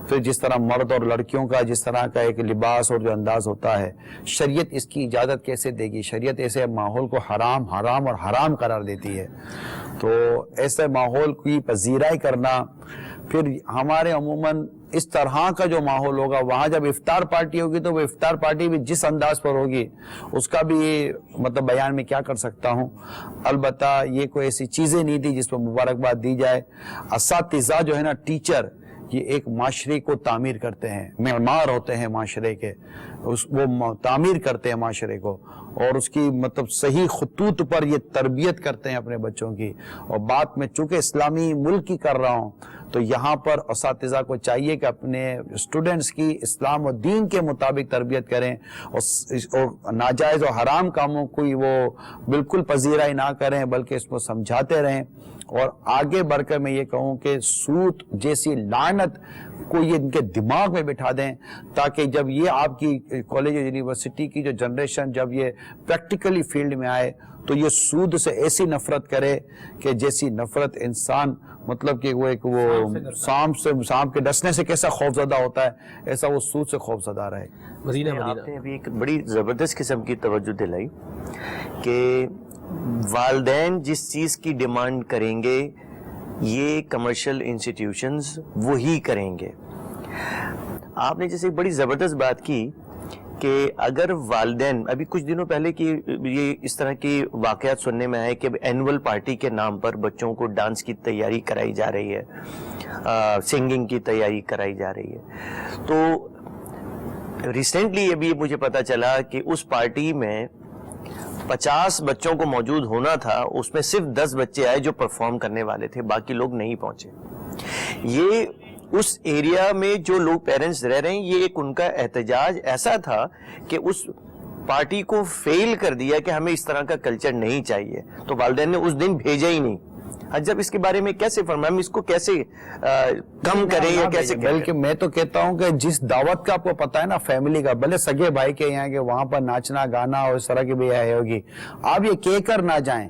پھر جس طرح مرد اور لڑکیوں کا جس طرح کا ایک لباس اور جو انداز ہوتا ہے، شریعت اس کی اجازت کیسے دے گی؟ شریعت ایسے ماحول کو حرام اور حرام قرار دیتی ہے. تو ایسے ماحول کی پذیرائی کرنا، پھر ہمارے عموماً اس طرح کا جو ماحول ہوگا، وہاں جب افطار پارٹی ہوگی تو وہ افطار پارٹی بھی جس انداز پر ہوگی اس کا بھی مطلب بیان میں کیا کر سکتا ہوں. البتہ یہ کوئی ایسی چیزیں نہیں تھی جس پر مبارکباد دی جائے. اساتذہ جو ہے نا، ٹیچر، یہ ایک معاشرے کو تعمیر کرتے ہیں، معمار ہوتے ہیں معاشرے کے، وہ تعمیر کرتے ہیں معاشرے کو، اور اس کی مطلب صحیح خطوط پر یہ تربیت کرتے ہیں اپنے بچوں کی. اور بات میں چونکہ اسلامی ملک کی کر رہا ہوں تو یہاں پر اساتذہ کو چاہیے کہ اپنے اسٹوڈنٹس کی اسلام و دین کے مطابق تربیت کریں اور ناجائز و حرام کاموں کو وہ بالکل پذیرائی نہ کریں بلکہ اس کو سمجھاتے رہیں. اور آگے بڑھ کر میں یہ کہوں کہ سود جیسی لعنت کو یہ ان کے دماغ میں بٹھا دیں تاکہ جب یہ آپ کی کالج اور یونیورسٹی کی جو جنریشن جب یہ پریکٹیکلی فیلڈ میں آئے تو یہ سود سے ایسی نفرت کرے کہ جیسی نفرت انسان مطلب کہ وہ ایک وہ سانپ کے ڈسنے سے کیسا خوف زدہ ہوتا ہے ایسا وہ سود سے خوف زدہ رہے. آپ نے ابھی ایک بڑی زبردست قسم کی توجہ دلائی کہ والدین جس چیز کی ڈیمانڈ کریں گے یہ کمرشل انسٹیٹیوشنز وہی کریں گے. آپ نے جیسے ایک بڑی زبردست بات کی کہ اگر والدین ابھی کچھ دنوں پہلے کی یہ اس طرح کی واقعات سننے میں آئے کہ اینول پارٹی کے نام پر بچوں کو ڈانس کی تیاری کرائی جا رہی ہے, سنگنگ کی تیاری کرائی جا رہی ہے. تو ریسنٹلی ابھی مجھے پتا چلا کہ اس پارٹی میں 50 بچوں کو موجود ہونا تھا, اس میں صرف 10 بچے آئے جو پرفارم کرنے والے تھے, باقی لوگ نہیں پہنچے. یہ اس ایریا میں جو لوگ پیرنٹس رہ رہے ہیں یہ ایک ان کا احتجاج ایسا تھا کہ اس پارٹی کو فیل کر دیا کہ ہمیں اس طرح کا کلچر نہیں چاہیے, تو والدین نے اس دن بھیجا ہی نہیں. جب اس کے بارے میں کیسے فرمائیں, ہم اس کو کیسے کم کریں یا کیسے کریں؟ بلکہ میں تو کہتا ہوں کہ جس دعوت کا آپ کو پتا ہے نا فیملی کا, بھلے سگے بھائی کے یہاں کہ وہاں پر ناچنا گانا اور اس طرح کی بھی آئے ہوگی, آپ یہ کہہ کر نہ جائیں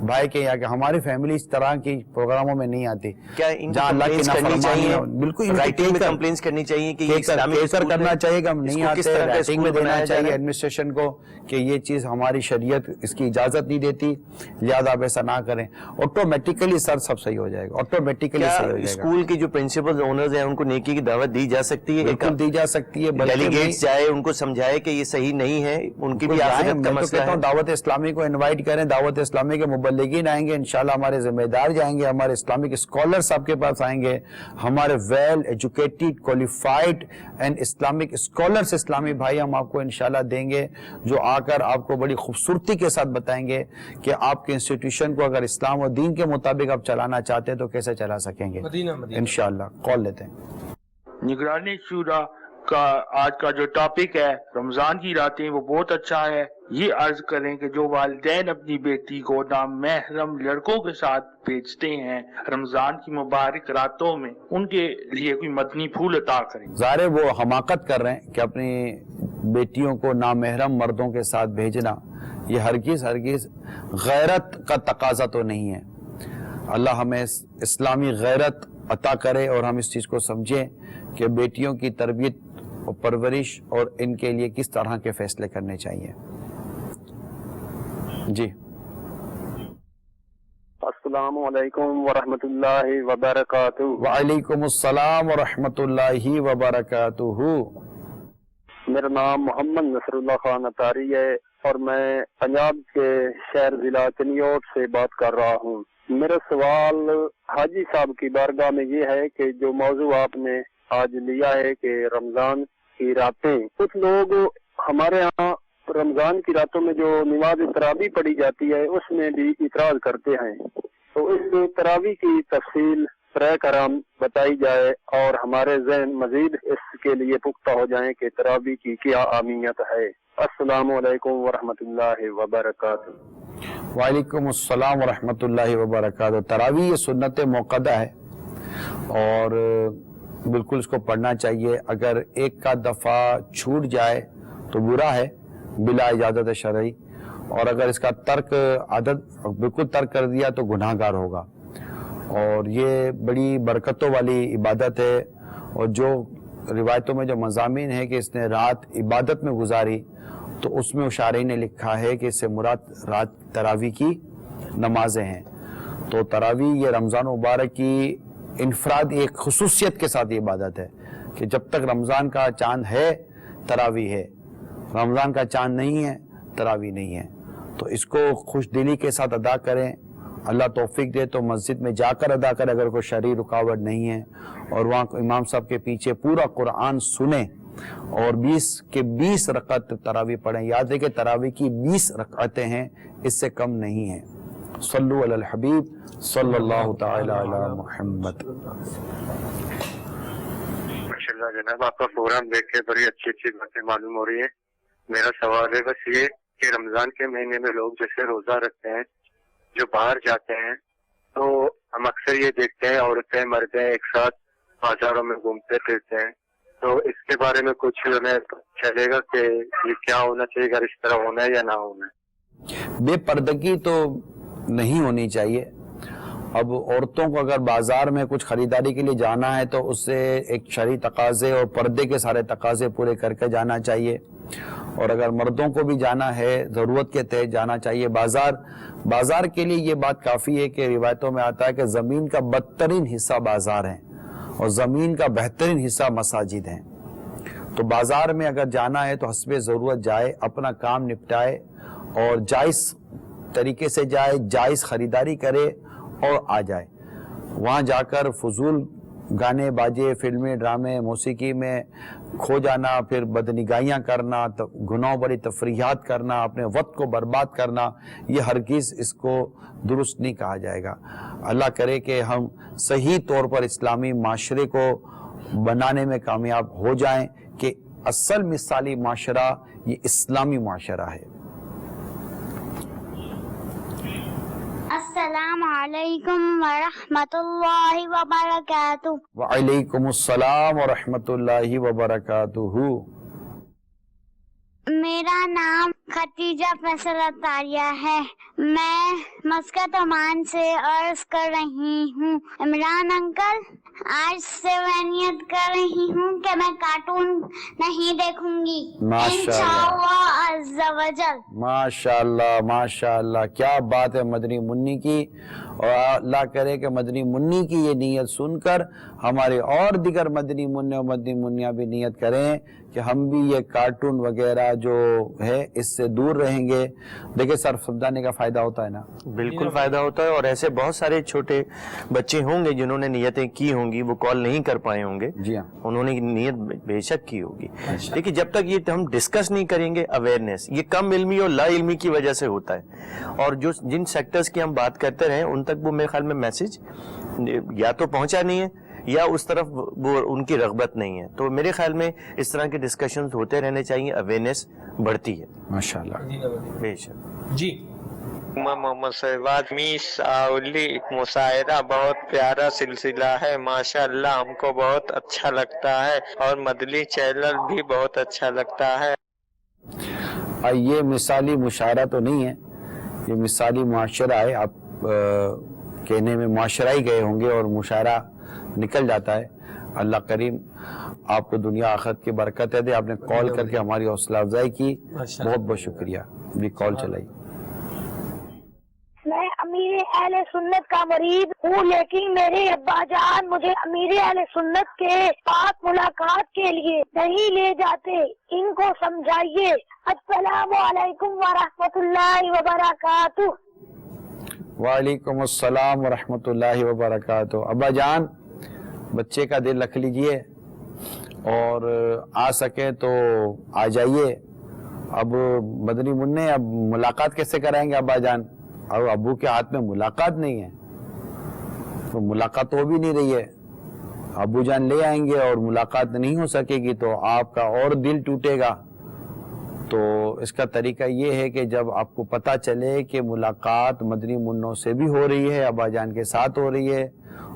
بھائی کے یہاں کہ ہماری فیملی اس طرح کی پروگراموں میں نہیں آتی. کیا ان کو کمپلینس کرنی چاہیے؟ بالکل رائٹنگ میں کمپلینس کرنی چاہیے کہ یہ اسلامک کرنا چاہیے کہ ہم نہیں آتے, رائٹنگ میں دینا چاہیے ایڈمنسٹریشن کو کہ یہ چیز ہماری شریعت اس کی اجازت نہیں دیتی, لہذا آپ ایسا نہ کریں. آٹومیٹیکلی سر سب صحیح ہو جائے گا, آٹومیٹیکلی صحیح ہو جائے گا. اسکول کی جو پرنسپل اونرز ہیں ان کو نیکی کی دعوت دی جا سکتی ہے, بالکل دی جا سکتی ہے. ڈیلیگیٹس جائے ان کو سمجھائے کہ یہ صحیح نہیں ہے, ان کی بھی آخرت کا مسئلہ ہے. دعوت اسلامی کو انوائٹ کریں, دعوت اسلامی کے مبلغین آئیں گے انشاءاللہ, ہمارے ذمہ دار جائیں گے, ہمارے اسلامک اسکالرس آپ کے پاس آئیں گے, ہمارے well educated qualified and Islamic scholars اسلامی بھائی ہم آپ کو انشاءاللہ دیں گے, جو آ کر آپ کو بڑی خوبصورتی کے ساتھ بتائیں گے کہ آپ کے انسٹیٹیوشن کو اگر اسلام و دین کے مطابق آپ چلانا چاہتے ہیں تو کیسے چلا سکیں گے انشاءاللہ. کال لیتے ہیں. نگرانی شورا کا آج کا جو ٹاپک ہے رمضان کی راتیں وہ بہت اچھا ہے. یہ عرض کریں کہ جو والدین اپنی بیٹی کو نامحرم لڑکوں کے ساتھ بھیجتے ہیں رمضان کی مبارک راتوں میں, ان کے لیے کوئی مدنی پھول عطا کریں. ظاہر وہ حماقت کر رہے ہیں کہ اپنی بیٹیوں کو نامحرم مردوں کے ساتھ بھیجنا, یہ ہرگز غیرت کا تقاضا تو نہیں ہے. اللہ ہمیں اسلامی غیرت عطا کرے اور ہم اس چیز کو سمجھیں کہ بیٹیوں کی تربیت اور پرورش اور ان کے لیے کس طرح کے فیصلے کرنے چاہیے. جی السلام علیکم ورحمۃ اللہ وبرکاتہ. وعلیکم السلام ورحمۃ اللہ وبرکاتہ. میرا نام محمد نصر اللہ خان اطاری ہے اور میں پنجاب کے شہر ضلع چنیوٹ سے بات کر رہا ہوں. میرا سوال حاجی صاحب کی بارگاہ میں یہ ہے کہ جو موضوع آپ نے آج لیا ہے کہ رمضان کی راتیں, کچھ لوگ ہمارے ہاں رمضان کی راتوں میں جو نماز تراویح پڑھی جاتی ہے اس میں بھی اعتراض کرتے ہیں, تو اس تراویح کی تفصیل برائے کرم بتائی جائے اور ہمارے ذہن مزید اس کے لیے پختہ ہو جائیں کہ تراویح کی کیا اہمیت ہے. السلام علیکم ورحمۃ اللہ وبرکاتہ. وعلیکم السلام ورحمۃ اللہ وبرکاتہ. تراویح یہ سنت موقدہ ہے اور بالکل اس کو پڑھنا چاہیے. اگر ایک کا دفعہ چھوٹ جائے تو برا ہے بلا اجازت شرعی, اور اگر اس کا ترک عادت بالکل ترک کر دیا تو گناہ گار ہوگا. اور یہ بڑی برکتوں والی عبادت ہے, اور جو روایتوں میں جو مضامین ہے کہ اس نے رات عبادت میں گزاری تو اس میں شارحین نے لکھا ہے کہ اس سے مراد رات تراویح کی نمازیں ہیں. تو تراویح یہ رمضان مبارک کی انفراد ایک خصوصیت کے ساتھ یہ عبادت ہے کہ جب تک رمضان کا چاند ہے تراویح ہے, رمضان کا چاند نہیں ہے تراویح نہیں ہے. تو اس کو خوش دلی کے ساتھ ادا کریں, اللہ توفیق دے تو مسجد میں جا کر ادا کریں اگر کوئی شرعی رکاوٹ نہیں ہے, اور وہاں امام صاحب کے پیچھے پورا قرآن سنیں اور 20 کے 20 رکعت تراویح پڑھیں. یاد ہے کہ تراویح کی 20 رکعتیں ہیں, اس سے کم نہیں ہیں. صلو علی الحبیب صلی اللہ تعالی علی محمد۔ ماشاءاللہ جناب، آپ کا پروگرام دیکھ کے بڑی اچھی اچھی باتیں معلوم ہو رہی ہیں۔ میرا سوال ہے بس یہ کہ رمضان کے مہینے میں لوگ جیسے روزہ رکھتے ہیں، جو باہر جاتے ہیں، تو ہم اکثر یہ دیکھتے ہیں عورتیں مرد ایک ساتھ بازاروں میں گھومتے پھرتے ہیں، تو اس کے بارے میں کچھ ہمیں چلے گا کہ یہ کیا ہونا چاہیے، اگر اس طرح ہونا ہے یا نہ ہونا ہے؟ بے پردگی تو نہیں ہونی چاہیے۔ اب عورتوں کو اگر بازار میں کچھ خریداری کے لیے جانا ہے تو اس سے ایک شرعی تقاضے اور پردے کے سارے تقاضے پورے کر کے جانا چاہیے، اور اگر مردوں کو بھی جانا ہے ضرورت کے تحت جانا چاہیے بازار کے لیے۔ یہ بات کافی ہے کہ روایتوں میں آتا ہے کہ زمین کا بدترین حصہ بازار ہے اور زمین کا بہترین حصہ مساجد ہیں، تو بازار میں اگر جانا ہے تو حسب ضرورت جائے، اپنا کام نپٹائے اور جائز طریقے سے جائے، جائز خریداری کرے اور آ جائے۔ وہاں جا کر فضول گانے باجے، فلمیں، ڈرامے، موسیقی میں کھو جانا، پھر بدنگاہیاں کرنا، گناہوں بڑی تفریحات کرنا، اپنے وقت کو برباد کرنا، یہ ہرگز اس کو درست نہیں کہا جائے گا۔ اللہ کرے کہ ہم صحیح طور پر اسلامی معاشرے کو بنانے میں کامیاب ہو جائیں کہ اصل مثالی معاشرہ یہ اسلامی معاشرہ ہے۔ السلام علیکم ورحمۃ اللہ وبرکاتہ۔ وعلیکم السلام ورحمۃ اللہ وبرکاتہ۔ میرا نام ختیجہ فیصل اطاریہ ہے، میں مسقط عمان سے عرض کر رہی ہوں۔ عمران انکل، آج سے میں نیت کر رہی ہوں کہ میں کارٹون نہیں دیکھوں گی انشاءاللہ عز و جل۔ ماشاءاللہ ماشاءاللہ، کیا بات ہے مدنی منی کی، اور اللہ کرے کہ مدنی منی کی یہ نیت سن کر ہمارے اور دیگر مدنی منع اور مدنی منیاں بھی نیت کریں کہ ہم بھی یہ کارٹون وغیرہ جو ہے اس سے دور رہیں گے۔ دیکھیں صرف سمجھانے کا فائدہ ہوتا ہے نا، بالکل فائدہ ہوتا ہے، اور ایسے بہت سارے چھوٹے بچے ہوں گے جنہوں نے نیتیں کی ہوں گی، وہ کال نہیں کر پائے ہوں گے، جی ہاں، انہوں نے نیت بے شک کی ہوگی۔ لیکن جب تک یہ ہم ڈسکس نہیں کریں گے، اویئرنیس، یہ کم علمی اور لا علمی کی وجہ سے ہوتا ہے، اور جو جن سیکٹرز کی ہم بات کرتے رہے ان تک وہ میرے خیال میں میسج یا تو پہنچا نہیں ہے یا اس طرف وہ ان کی رغبت نہیں ہے، تو میرے خیال میں اس طرح کے ڈسکشنز ہوتے رہنے چاہیے، اویئرنیس بڑھتی ہے ماشاءاللہ بے شک۔ جی محمد صحبات میس آولی مشاعرہ بہت پیارا سلسلہ ہے، ماشاءاللہ ہم کو بہت اچھا لگتا ہے، اور مدنی چینل بھی بہت اچھا لگتا ہے۔ یہ مثالی مشاعرہ تو نہیں ہے، یہ مثالی معاشرہ ہے۔ آپ کہنے میں معاشرہ ہی گئے ہوں گے اور مشاعرہ نکل جاتا ہے۔ اللہ کریم آپ کو دنیا آخرت کی برکت دے۔ آپ نے کال کر کے ہماری حوصلہ افزائی کی، بہت بہت شکریہ۔ بھی کال چلائی۔ میں امیر اہل سنت کا مرید ہوں، لیکن میرے ابا جان مجھے امیر اہل سنت کے پاس ملاقات کے لیے نہیں لے جاتے، ان کو سمجھائیے۔ السلام علیکم ورحمۃ اللہ وبرکاتہ۔ وعلیکم السلام ورحمۃ اللہ وبرکاتہ۔ ابا جان بچے کا دل رکھ لیجئے اور آ سکے تو آ جائیے۔ اب مدنی منع اب ملاقات کیسے کرائیں گے ابا جان؟ اور ابو کے ہاتھ میں ملاقات نہیں ہے تو ملاقات ہو بھی نہیں رہی ہے۔ ابو جان لے آئیں گے اور ملاقات نہیں ہو سکے گی تو آپ کا اور دل ٹوٹے گا۔ تو اس کا طریقہ یہ ہے کہ جب آپ کو پتہ چلے کہ ملاقات مدنی منوں سے بھی ہو رہی ہے، ابا جان کے ساتھ ہو رہی ہے،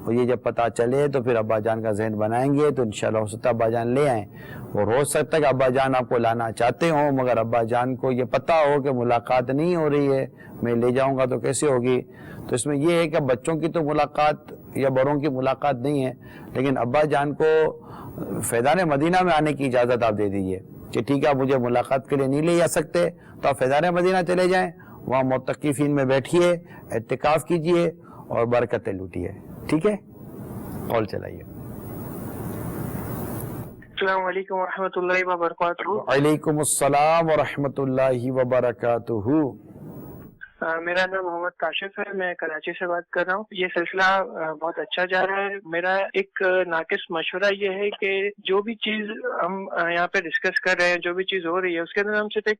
اور یہ جب پتہ چلے تو پھر ابا جان کا ذہن بنائیں گے تو انشاءاللہ ہو سکتا ہے ابا جان لے آئیں، اور ہو سکتا ہے کہ ابا جان آپ کو لانا چاہتے ہوں مگر ابا جان کو یہ پتہ ہو کہ ملاقات نہیں ہو رہی ہے، میں لے جاؤں گا تو کیسے ہوگی۔ تو اس میں یہ ہے کہ بچوں کی تو ملاقات یا بڑوں کی ملاقات نہیں ہے، لیکن ابا جان کو فیضان مدینہ میں آنے کی اجازت آپ دے دیجئے کہ ٹھیک ہے آپ مجھے ملاقات کے لیے نہیں لے جا سکتے تو آپ فیضان مدینہ چلے جائیں، وہاں معتکفین میں بیٹھیے، اعتکاف کیجئے اور برکتیں لوٹیے۔ ٹھیک ہے، کال چلائیے۔ السلام علیکم ورحمۃ اللہ وبرکاتہ۔ وعلیکم السلام ورحمۃ اللہ وبرکاتہ۔ میرا نام محمد کاشف ہے، میں کراچی سے بات کر رہا ہوں۔ یہ سلسلہ بہت اچھا جا رہا ہے۔ میرا ایک ناقص مشورہ یہ ہے کہ جو بھی چیز ہم یہاں پہ ڈسکس کر رہے ہیں، جو بھی چیز ہو رہی ہے، اس کے اندر ہم صرف ایک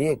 1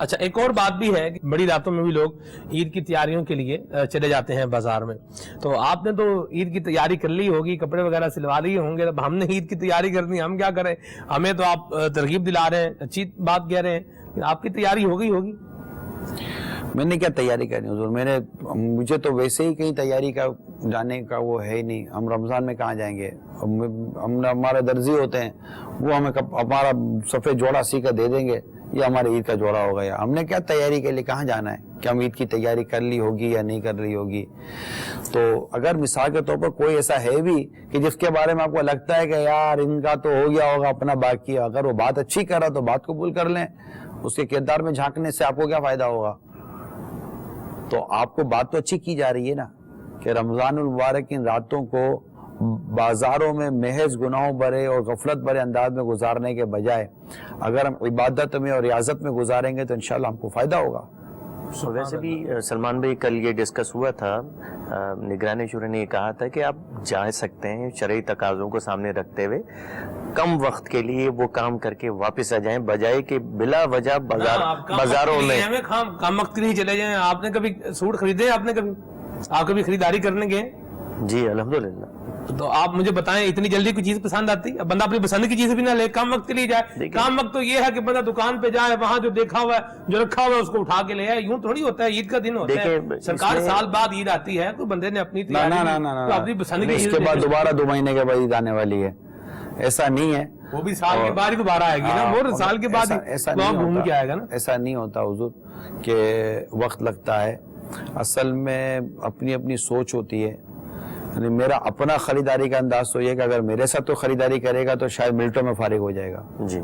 اچھا ایک اور بات بھی ہے کہ بڑی راتوں میں بھی لوگ عید کی تیاریوں کے لیے چلے جاتے ہیں بازار میں. تو آپ نے تو عید کی تیاری کر لی ہوگی, کپڑے وغیرہ سلوا لیے ہوں گے, اب ہم نے عید کی تیاری کرنی, ہم کیا کریں؟ ہمیں تو آپ ترغیب دلا رہے ہیں, اچھی بات کہہ رہے ہیں, آپ کی تیاری ہو گئی ہوگی. میں نے کیا تیاری کرنی حضور, مجھے تو ویسے ہی کہیں تیاری کا جانے کا وہ ہے ہی نہیں. ہم رمضان میں کہاں جائیں گے؟ ہمارے درزی ہوتے ہیں, وہ ہمیں ہمارا سفید جوڑا سی کر دے دیں گے, یہ ہمارے عید کا جوڑا ہو گیا. ہم نے کیا تیاری کے لیے کہاں جانا ہے کہ ہم عید کی تیاری کر لی ہوگی یا نہیں کر لی ہوگی. تو اگر مثال کے طور پر کوئی ایسا ہے بھی کہ جس کے بارے میں آپ کو لگتا ہے کہ یار ان کا تو ہو گیا ہوگا اپنا باقی, اگر وہ بات اچھی کر رہا تو بات قبول کر لیں. اس کے کردار میں جھانکنے سے آپ کو کیا فائدہ ہوگا؟ تو آپ کو بات تو اچھی کی جا رہی ہے نا کہ رمضان المبارک ان راتوں کو بازاروں میں محض گناہوں بھرے اور غفلت بھرے انداز میں گزارنے کے بجائے اگر ہم عبادت میں اور ریاضت میں گزاریں گے تو انشاءاللہ ہم کو فائدہ ہوگا. ویسے بھی سلمان بھائی کل یہ ڈسکس ہوا تھا, نگران شورا نے یہ کہا تھا کہ آپ جا سکتے ہیں شرعی تقاضوں کو سامنے رکھتے ہوئے کم وقت کے لیے وہ کام کر کے واپس آ جائیں, بجائے کہ بلا وجہ بازاروں میں کم وقت کے لیے چلے جائیں. آپ نے کبھی سوٹ خریدے؟ آپ کبھی خریداری کرنے گئے؟ جی الحمدللہ. تو آپ مجھے بتائیں اتنی جلدی کوئی چیز پسند آتی ہے؟ بندہ اپنی پسند کی چیز بھی نہ لے, کم وقت کے لیے جائے. کم وقت تو یہ ہے کہ بندہ دکان پہ جائے, وہاں جو دیکھا ہوا ہے جو رکھا ہوا ہے اس کو اٹھا کے لے آئے. یوں تھوڑی ہوتا ہے, عید کا دن ہوتا ہے, سرکار سال بعد عید آتی ہے, کوئی بندے نے اپنی اپنی پسند کی چیز, اس کے بعد دوبارہ 2 مہینے کے بعد عید آنے والی ہے, ایسا نہیں ہے. وہ بھی سال کے بعد ہی دوبارہ آئے گی نا, وہ سال کے بعد گھوم کے آئے گا نا. ایسا نہیں ہوتا حضور کہ وقت لگتا ہے. اصل میں اپنی اپنی سوچ ہوتی ہے. یعنی میرا اپنا خریداری کا انداز تو یہ کہ اگر میرے ساتھ تو خریداری کرے گا تو شاید منٹوں میں فارغ ہو جائے گا. جی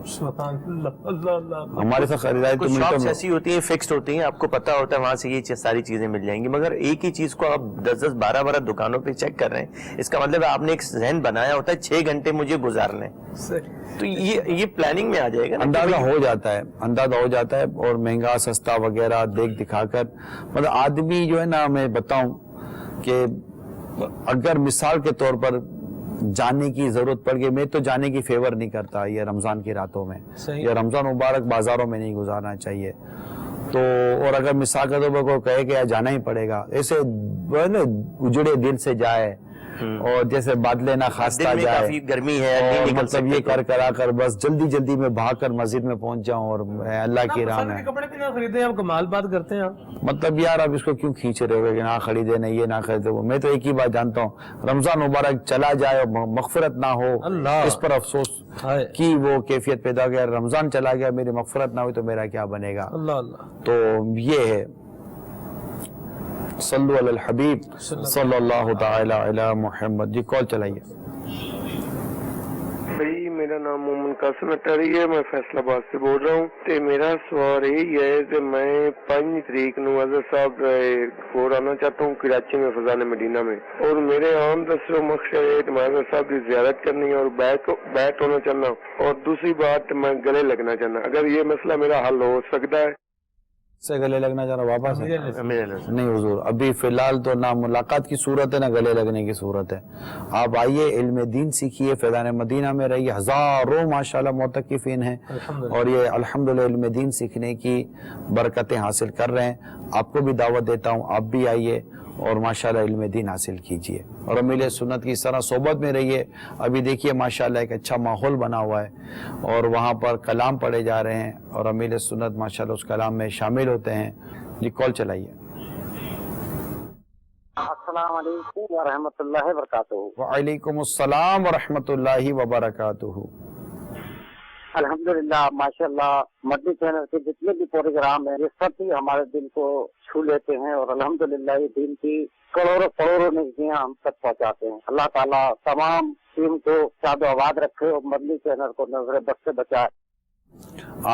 ہمارے ساتھ خریداری تو منٹوں میں ایسی ہوتی ہیں, فکسڈ ہوتی ہیں, آپ کو پتا ہوتا ہے وہاں سے یہ ساری چیزیں مل جائیں گی, مگر ایک ہی چیز کو آپ 10 12 دکانوں پہ چیک کر رہے ہیں. اس کا مطلب ہے آپ نے ایک ذہن بنایا ہوتا ہے 6 گھنٹے مجھے گزارنے, تو یہ پلاننگ میں آ جائے گا. اندازہ ہو جاتا ہے اور مہنگا سستا وغیرہ دیکھ دکھا کر, مطلب آدمی جو ہے نا, میں بتاؤں کہ اگر مثال کے طور پر جانے کی ضرورت پڑ گئی, میں تو جانے کی فیور نہیں کرتا یہ رمضان کی راتوں میں, یا رمضان مبارک بازاروں میں نہیں گزارنا چاہیے. تو اور اگر مثال کے طور پر کوئی کہے کہ جانا ہی پڑے گا, ایسے اجڑے دل سے جائے اور جیسے بادلے نہ خاصتا جائے, گرمی ہے, مطلب یہ کرا کر بس جلدی میں بھاگ کر مسجد میں پہنچ جاؤں اور اللہ کی راہ میں. کپڑے بھی نہ خریدے, آپ کمال بات کرتے ہیں. مطلب یار اب اس کو کیوں کھینچ رہے ہو کہ نہ خریدے نہیں یہ نہ خریدے وہ. میں تو ایک ہی بات جانتا ہوں, رمضان مبارک چلا جائے اور مغفرت نہ ہو, اس پر افسوس کی وہ کیفیت پیدا گیا. رمضان چلا گیا, میری مغفرت نہ ہوئی تو میرا کیا بنے گا. تو یہ ہے. صلو علی الحبیب صلی اللہ تعالی علی محمد. جی کال چلائیے. بھائی میرا نام محمد قاسم اٹاری ہے, میں فیصل آباد سے بول رہا ہوں. تے میرا سوال یہی ہے کہ میں 5 تاریخ نو حضرت صاحب کو آنا چاہتا ہوں کراچی میں فضان مدینہ میں, اور میرے عام دوسروں مقصد ہے کہ میں حضرت صاحب کی زیارت کرنی ہے اور بیت ہونا چاہنا, اور دوسری بات میں گلے لگنا چاہنا. اگر یہ مسئلہ میرا حل ہو سکتا ہے سے گلے لگنا چاہ رہا واپس ہے؟ نہیں حضور, ابھی فی الحال تو نہ ملاقات کی صورت ہے نہ گلے لگنے کی صورت ہے. آپ آئیے, علم دین سیکھیے, فیضان مدینہ میں رہیے, ہزاروں ماشاءاللہ معتکفین ہیں اور یہ الحمدللہ علم دین سیکھنے کی برکتیں حاصل کر رہے ہیں. آپ کو بھی دعوت دیتا ہوں, آپ بھی آئیے اور ماشاءاللہ علم دین حاصل کیجئے اور امیل سنت کی اس طرح صحبت میں رہیے. ابھی دیکھیے ماشاءاللہ ایک اچھا ماحول بنا ہوا ہے اور وہاں پر کلام پڑھے جا رہے ہیں اور امیل سنت ماشاءاللہ اس کلام میں شامل ہوتے ہیں. جی کال چلائیے. السلام علیکم ورحمۃ اللہ وبرکاتہ. وعلیکم السلام ورحمۃ اللہ وبرکاتہ. الحمدللہ ماشاءاللہ مدنی چینل کے جتنے بھی پروگرام ہیں یہ سب ہی ہمارے دل کو چھو لیتے ہیں اور الحمدللہ یہ دین کی کروڑوں نگیاں ہم تک پہنچاتے ہیں. اللہ تعالیٰ تمام ٹیم کو شاد و آباد رکھے اور مدنی چینل کو نظر بد سے بچائے.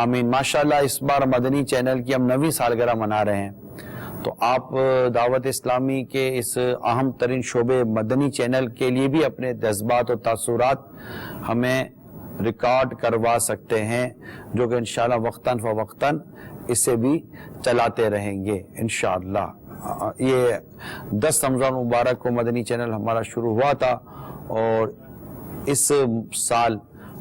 آمین. ماشاءاللہ اس بار مدنی چینل کی ہم 9ویں سالگرہ منا رہے ہیں, تو آپ دعوت اسلامی کے اس اہم ترین شعبے مدنی چینل کے لیے بھی اپنے جذبات اور تاثرات ہمیں ریکارڈ کروا سکتے ہیں, جو کہ انشاءاللہ وقتاً فوقتاً اسے بھی چلاتے رہیں گے انشاءاللہ. یہ 10 رمضان مبارک کو مدنی چینل ہمارا شروع ہوا تھا اور اس سال